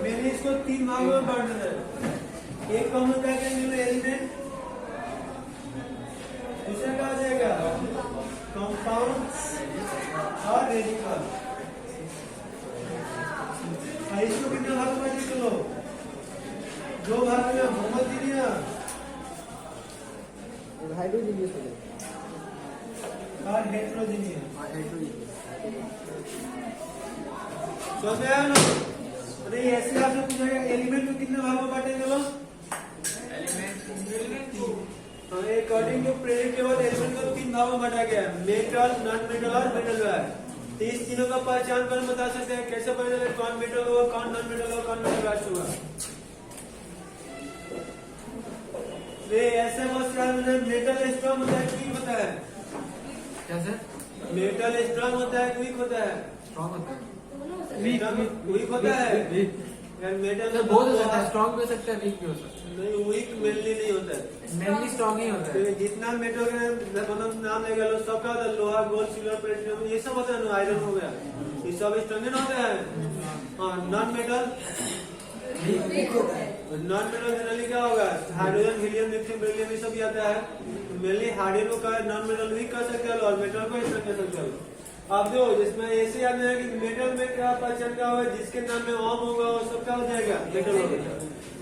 मैंने इसको 3 भागों में बांट देना है। एक को हम क्या करेंगे? एलिमेंट, दूसरा क्या आ जाएगा कंपाउंड और रेडिकल। इसको कितने भाग में निकलो, दो भाग में होमोजीनियस हाइड्रोजीनियस और हेटेरोजीनियस। हाइड्रोजीनियस समझ में आया ना? अरे ऐसे आपसे पूछेगा एलिमेंट को कितने भाग में बांटेंगे लोग? According to period table element को 3 भागों में बांटा गया है, मेटल, नॉन मेटल और मेटल वैट। तो इस तीनों का पहचान कर बता सकते हैं कैसे पता चले कौन मेटल होगा, कौन नॉन मेटल होगा, कौन मेटल वैट होगा। ऐसे बहुत सारे मेटल स्ट्रांग होता है, वीक होता है। कैसे मेटल स्ट्रांग होता है, वीक होता है। स्ट्रॉन्ग होता है? वीक होता है। मेटल सर बहुत हो सकता है, स्ट्रॉन्ग भी हो सकता है, वीक भी हो सकता नहीं, वीक मेनली नहीं होता है। है। मेनली स्ट्रॉन्ग ही होता है। तो जितना मेटल का मतलब नाम लेगा लो सब का होता है, लोहा, गोल्ड, सिल्वर, प्लेटिनम, ये सब होता है ना, आयरन हो गया, ये सब स्ट्रांग होता है। हाँ, non metal non metal generally क्या होगा, हाइड्रोजन, हीलियम, लिथियम, बेरिलियम ये सब आता है। मेनली हाइड्रोजन का नॉन मेटल वीक कर सकते हैं और मेटल को स्ट्रांग कर सकते हैं। अब जो जिसमें ऐसे याद है कि मेटल में क्या पहचान का होगा, जिसके नाम में ओम होगा वो सब क्या हो जाएगा, मेटल हो जाएगा।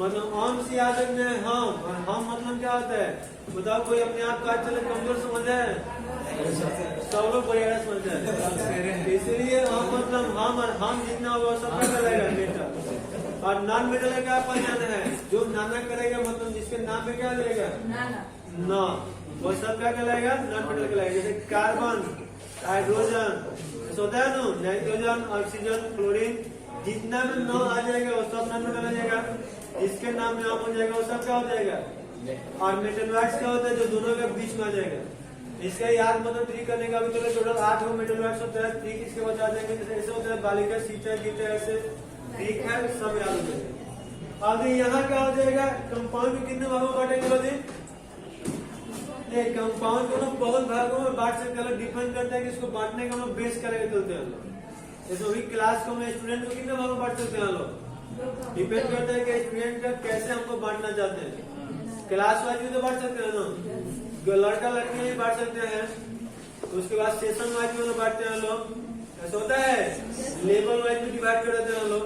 मतलब ओम से याद रखना है हम, और हम मतलब क्या होता है बताओ, कोई अपने आप का चले कमजोर समझा है, सब लोग बढ़िया समझा है। इसलिए हम मतलब हम और हम जितना होगा सब क्या करेगा, मेटल। और नॉन मेटल का क्या पहचान है, जो नाना करेगा मतलब जिसके नाम में क्या रहेगा ना, वो सब क्या कहलाएगा, नॉन मेटल कहलाएगा। जैसे कार्बन, हाइड्रोजन होता है ना, नाइट्रोजन, ऑक्सीजन, क्लोरीन, जितना भी नाम आ जाएगा वो सब नॉन मेटल आ जाएगा। इसके नाम में हो जाएगा वो सब क्या हो जाएगा। और मेटल वैट्स क्या होता है, जो दोनों के बीच में आ जाएगा। इसका याद मतलब ट्रिक करने का भी तो टोटल 8 मेटल वैट्स होता है। ट्रिक इसके बता देंगे, जैसे ऐसे होता है बालिका, सीटा, गीता, ऐसे ट्रिक है, सब याद हो जाएगा। अब यहाँ क्या हो जाएगा, कंपाउंड में कितने भागों में बांटेंगे बोलिए। कंपाउंड को लोग बहुत भागों में बांट सकते हैं, डिपेंड करता है कि इसको बांटने का हम बेस करेंगे चलते हैं लोग। जैसे अभी क्लास को हम स्टूडेंट को कितने भागों में बांट सकते हैं लोग, डिपेंड करता है कि स्टूडेंट का कैसे हमको बांटना चाहते हैं। क्लास वाइज भी तो बांट सकते हैं ना, लड़का लड़की भी बांट सकते हैं। उसके बाद सेशन वाइज भी बांटते हैं लोग, ऐसा होता है। लेवल वाइज भी डिवाइड कर देते हैं लोग।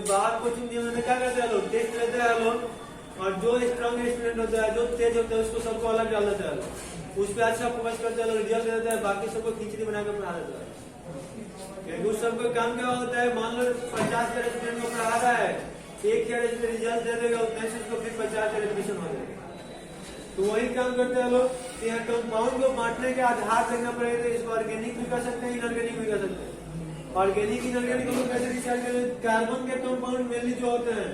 बाहर कोचिंग में क्या करते हैं लोग, टेस्ट लेते हैं लोग, और जो स्ट्रांग स्टूडेंट होता है, जो तेज होता है, उसको सबको अलग डाल देता है, उस पर अच्छा फोकस करते हैं, रिजल्ट दे देता है, बाकी सबको खिचड़ी बनाकर पढ़ा देता है। क्योंकि उस सबको काम क्या होता है, मान लो 50 का स्टूडेंट को पढ़ा रहा है, एक रिजल्ट दे देगा, उतने से उसको फिर 50 का एडमिशन हो जाएगा। तो वही काम करते हैं लोग। यहाँ कंपाउंड को बांटने के आधार देखना पड़ेगा, इसको ऑर्गेनिक भी कर सकते हैं, इनऑर्गेनिक भी कर सकते हैं। ऑर्गेनिक इनऑर्गेनिक लोग कैसे डिसाइड करें, कार्बन के कंपाउंड मेनली जो होते हैं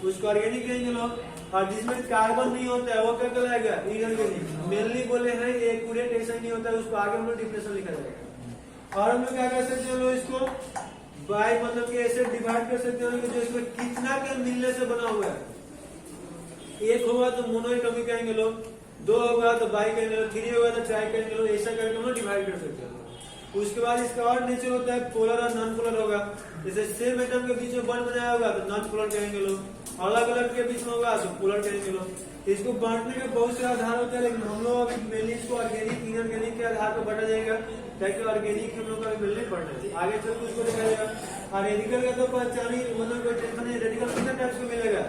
उसको ऑर्गेनिक कहेंगे लोग, और जिसमें कार्बन नहीं होता है वो क्या कहलाएगा, इनऑर्गेनिक। मेनली बोले हैं एक्यूरेट ऐसा नहीं होता है, उसको आगे हम लोग डिफिनेशन लिखा जाएगा। और हम लोग क्या कर सकते हैं लोग, इसको बाय मतलब कि ऐसे डिवाइड कर सकते हैं कि जो इसमें कितना के मिलने से बना हुआ है। एक होगा तो मोनोएटॉमिक कहेंगे लोग, 2 होगा तो बाई कहेंगे लोग, 3 होगा तो ट्राई कहेंगे लोग, ऐसा करके हम लोग डिवाइड कर सकते हैं। उसके बाद इसका और नेचर होता है, पोलर और नॉन पोलर होगा। जैसे सेम एटम के बीच में बॉन्ड बनाया होगा तो नॉन पोलर कहेंगे लोग, अलग अलग के बीच में होगा तो पोलर कहेंगे लोग। इसको बांटने के बहुत से आधार होते हैं, लेकिन हम लोग अभी मेनली इसको ऑर्गेनिक इनऑर्गेनिक के आधार पर बांटा जाएगा, ताकि ऑर्गेनिक हम लोग का मिलने पड़ना है। आगे चल के उसको देखा जाएगा। और रेडिकल का तो पहचान ही मतलब कोई टेंशन नहीं। रेडिकल कितने टाइप्स को मिलेगा,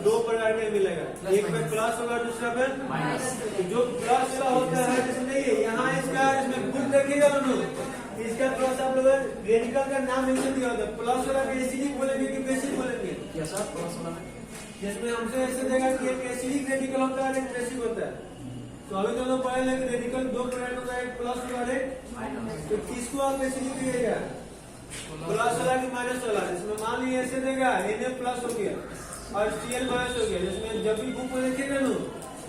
2 प्रकार के मिलेगा, एक पे प्लस होगा, दूसरा पे माइनस। जो प्लस वाला होता है जैसे नहीं है यहाँ, इसका इसमें खुद देखिएगा लोग, इसका प्लस आप लोग रेडिकल का नाम नहीं दिया होता। प्लस वाला के एसिडिक बोलेंगे कि बेसिक बोलेंगे, जिसमें हमसे ऐसे देगा कि एक एसिडिक रेडिकल होता है, एक बेसिक होता है। तो अभी तो लोग पढ़े लेंगे रेडिकल 2 प्रकार होता है, एक प्लस वाला, तो किसको आप एसिडिक दिएगा, प्लस वाला कि माइनस वाला। जिसमें मान लीजिए ऐसे देगा Na प्लस हो गया और Cl माइनस हो गया, जिसमें जब भी बुक में लिखेगा ना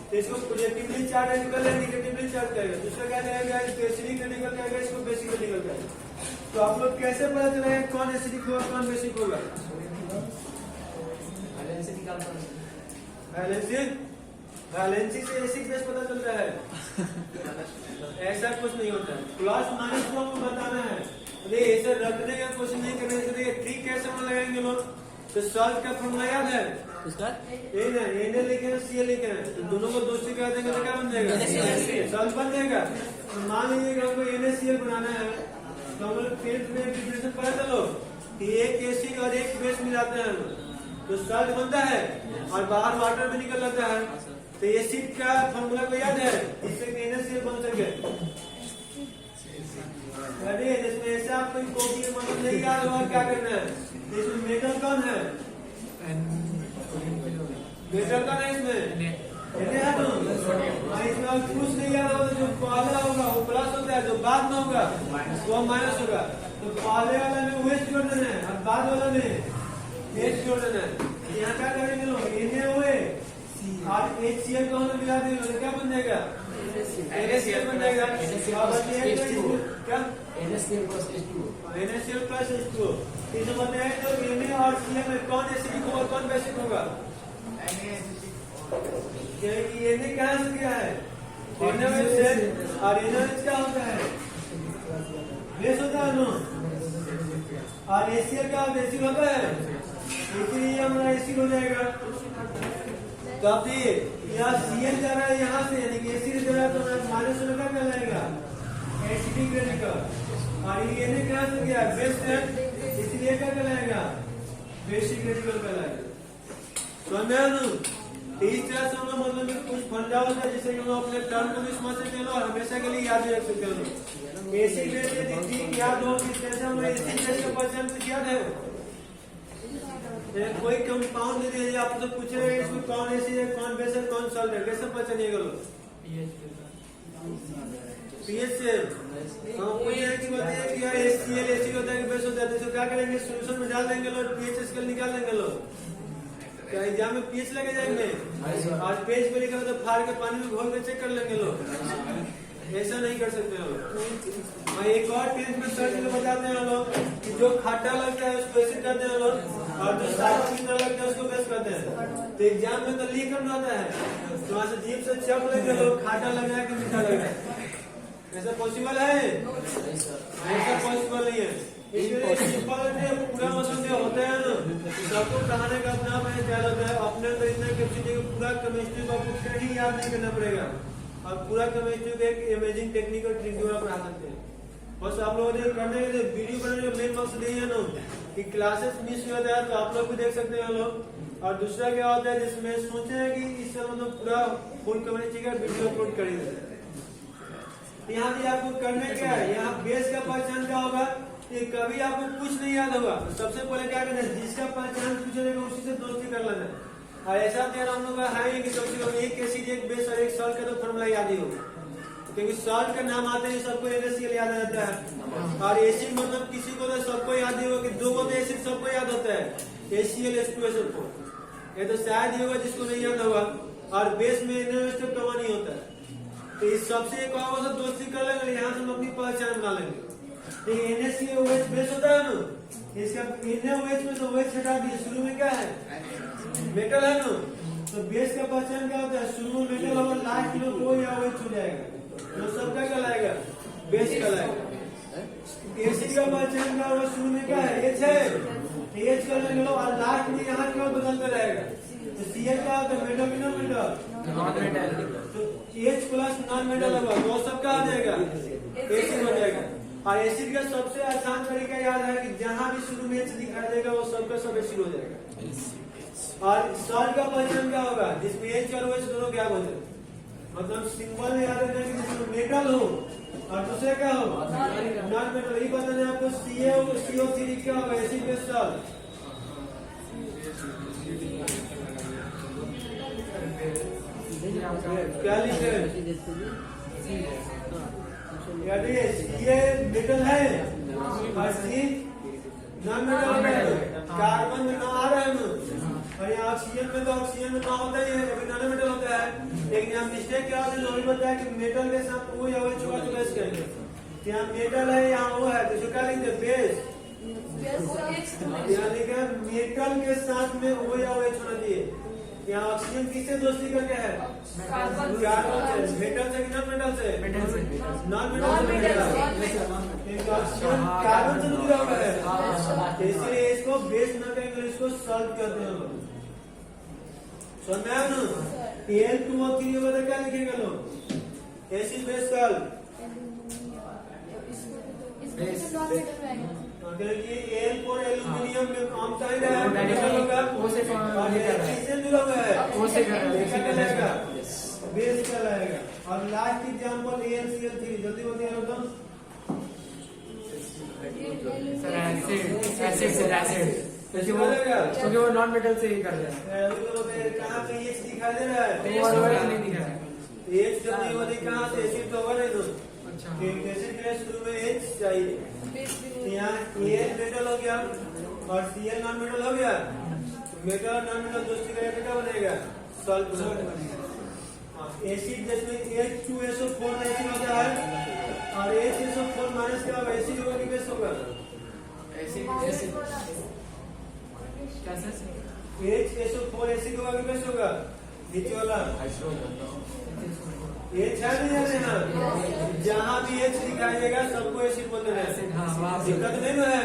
तो इसको पॉजिटिवली चार्ज रेडिकल है, निगेटिवली चार्ज करेगा। दूसरा क्या रहेगा, इसको एसिडिक रेडिकल कहेगा, इसको बेसिक रेडिकल कहेगा। तो आप लोग कैसे पता चलेगा कौन एसिडिक होगा कौन बेसिक होगा, वैलेंसी से एसिड बेस पता चलता है। ऐसा कुछ नहीं होता है, प्लस माइनस को हमें बताना है। ऐसे रखने का कोशिश नहीं करना है। ट्रिक कैसे हम लगाएंगे लोग, तो सॉल्व का फॉर्मूला याद है, इसका ए ना एन लिखे हैं सी लिखे हैं तो दोनों को दोस्ती कर देंगे तो क्या बन जाएगा NaCl सॉल्व बन जाएगा। तो मान लीजिए कि हमको NaCl बनाना है तो हम लोग टेंथ में डिफरेंशियल पता चलो कि एक एसिड और एक बेस मिलाते हैं तो सॉल्ट बनता है और बाहर वाटर भी निकल जाता है। तो एसिड का फॉर्मूला को याद है इससे NaCl बन सके। अरे जिसमें ऐसा आपको कॉपी में मतलब नहीं याद होगा क्या करना है। इसमें मेटल कौन है मेटल कौन है इसमें है तो इसमें अब कुछ नहीं याद होगा तो जो पहला होगा वो प्लस होता है जो बाद में होगा वो माइनस होगा। तो पहले वाला में OH जोड़ देना है और बाद वाला में H जोड़ देना है। यहाँ क्या करेंगे लोग NaOH और HCl को हम मिला देंगे तो क्या बन जाएगा NaCl बन जाएगा। क्या NaCl plus H2O। NaCl plus H2O इसमें बताया तो Na और Cl में कौन एसिडिक होगा कौन बेसिक होगा। Na कहाँ से क्या है NaOH से और NaOH क्या होता है बेस होता है और HCl क्या होता है एसिड होता है इसलिए हमारा एसिड हो जाएगा। तो अब यहाँ Cl जा रहा है यहाँ से यानी कि एसिड जा रहा है तो माइनस होने का क्या जाएगा एसिडिक रेडिकल और ये Na कहाँ से गया बेस है इसलिए क्या कहलाएगा बेसिक रेडिकल कहलाएगा। समझ इस तरह से हम लोग मतलब कुछ फंडा होता है जिससे कि हम लोग अपने टर्म को भी समझ सकते हैं और हमेशा के लिए याद रख सकते हैं। बेसिक बेस यदि याद हो किस तरह से हम एसिड बेस का पहचान कुछ याद है कोई कंपाउंड दे दिया आपको तो पूछ रहे हैं इसमें कौन एसिड है कौन बेस है कौन सॉल्ट है कैसे पहचानिएगा लोग पीएच से हमको ये कि बताइए कि यार HCl एसिड होता है कि बेस होता है तो क्या करेंगे सॉल्यूशन में डाल देंगे लोग पीएच स्केल निकाल देंगे लोग क्या एग्जाम में पीएच लगे जाएंगे आज पेज पे लिखा तो फाड़ के पानी में घोल के चेक कर लेंगे लोग ऐसा नहीं कर सकते हैं लोग। और एक और टेंथ में सर जी बताते हैं लोग कि जो खट्टा लगता है उसको एसिड कहते हैं लोग और जो सारा मीठा लगता है उसको बेस कहते हैं। तो एग्जाम में तो लिख करना होता है तो वहां से जीभ से चप लेंगे लोग खाटा लग रहा है कि मीठा लग रहा है ऐसा पॉसिबल है ऐसा पॉसिबल नहीं है। इसलिए सिंपल पूरा मतलब जो होता है ना सबको कहानी का अपना अपना ख्याल होता है अपने तो इतना कैपेसिटी पूरा केमिस्ट्री को आपको कहीं याद नहीं करना पड़ेगा और पूरा केमिस्ट्री को एक इमेजिंग टेक्निक और ट्रिक द्वारा पढ़ा सकते हैं। बस आप लोगों ने करने के लिए वीडियो बनाने का मेन मकसद यही है ना कि क्लासेस मिस हो जाता है तो आप लोग भी देख सकते हैं लोग और दूसरा क्या होता है जिसमें सोचे हैं कि इससे मतलब पूरा फुल कम्युनिटी का वीडियो अपलोड करेंगे। यहाँ भी आपको करने क्या है यहाँ बेस का पहचान क्या होगा कि कभी आपको कुछ नहीं याद होगा तो सबसे पहले क्या करना है जिसका पहचान पूछेगा उसी से दोस्ती कर लेना है। और ऐसा तो हम लोग है कि सबसे कम एक एसिड एक बेस और एक सॉल्ट का तो फॉर्मूला याद ही होगा क्योंकि सॉल्ट का नाम आते ही सबको NaCl याद आ जाता है और एसिड मतलब किसी को तो सबको याद ही होगा कि दो को तो एसिड सबको याद होता है HCl ये तो शायद ही होगा जिसको नहीं याद होगा और बेस में NaOH तो कमा नहीं होता है। तो इस सबसे एक और दोस्ती कर लेंगे यहाँ से हम अपनी पहचान बना लेंगे। NaCl बेस होता है ना इसका NaOH में तो OH हटा दिए शुरू में क्या है मेटल है ना तो बेस का पहचान क्या होता है शुरू में मेटल होगा लास्ट में O या OH हो जाएगा तो सब क्या कहलाएगा बेस कहलाएगा। एसिड का पहचान क्या होगा शुरू में क्या है H है H कर लेंगे और लास्ट में यहाँ क्या बदलता रहेगा तो Cl क्या होता है मेटल बिना मेटल तो H प्लस नॉन मेटल होगा वो सब क्या आ जाएगा एसिड हो जाएगा। और एसिड का सबसे आसान तरीका याद है कि जहां भी शुरू में H दिखाई देगा वो सबका सब एसिड हो जाएगा। और सॉल्ट का पहचान क्या होगा जिसमें H और OH दोनों क्या होते हैं मतलब सिंबल याद रखना कि जिसमें मेटल हो और दूसरे क्या हो नॉन मेटल। यही बताना आपको CO3 क्या होगा एसिड बेस सॉल्ट क्या लिखे यदि ये मेटल है और सी नॉन मेटल कार्बन में ना आ रहा है और यहाँ ऑक्सीजन में तो ऑक्सीजन में ना होता ही है कभी नॉन मेटल होता है लेकिन यहाँ मिस्टेक क्या होता है लोग बताया कि मेटल के साथ वो या वो छुआ तो बेस करेंगे यहाँ मेटल है यहाँ वो है तो क्या लिखते बेस यहाँ लिखा मेटल के साथ में वो या वो होना चाहिए। यहाँ ऑक्सीजन किससे दोस्ती करके है कार्बन से मेटल से कि नॉन मेटल से नॉन मेटल ऑक्सीजन कार्बन से जुड़ा हुआ है इसलिए इसको बेस न कहेंगे इसको सॉल्ट कहते हैं। समझ में आया ना? Al2O3 होगा तो क्या लिखेगा लोग? एसिड बेस कल अगर ये Al4 एल्यूमिनियम में काम चाहिए है मेटल होगा वो से और ये इससे जुड़ा हुआ है वो से कर रहा है। क्या कहलाएगा? बेस कहलाएगा। और लास्ट एग्जांपल AlCl3 जल्दी बताइए तो सर एसिड क्योंकि वो नॉन मेटल से ही कर रहे हैं। अभी तो बताइए कहाँ पे H दिखाई दे रहा है? वो ऑलवेज नहीं दिख रहा है। H जब नहीं होती कहाँ से एसिड तो होगा नहीं तो अच्छा एसिड के लिए शुरू में H चाहिए। यहाँ Al मेटल हो गया और Cl नॉन मेटल हो गया। मेटल और नॉन मेटल दोस्ती करेगा क्या बनेगा? सॉल्ट बनेगा। एसिड जिसमें H2SO4 एसिड होता है और HSO4 माइनस क्या होगा? एसिड होगा कि बेस होगा? एसिड क्या सर HSO4 एसिड होगा कि बेस होगा? नीचे वाला H है नहीं जाने ना जहाँ भी H दिखाई देगा सबको एसिड बोलते हैं। दिक्कत नहीं ना है।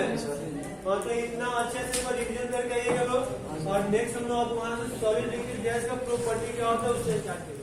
और तो इतना अच्छे से रिविजन करके आइएगा लोग और नेक्स्ट हम लोग वहाँ से सॉलिड लिक्विड गैस का प्रॉपर्टी क्या होता है उससे स्टार्ट करेंगे।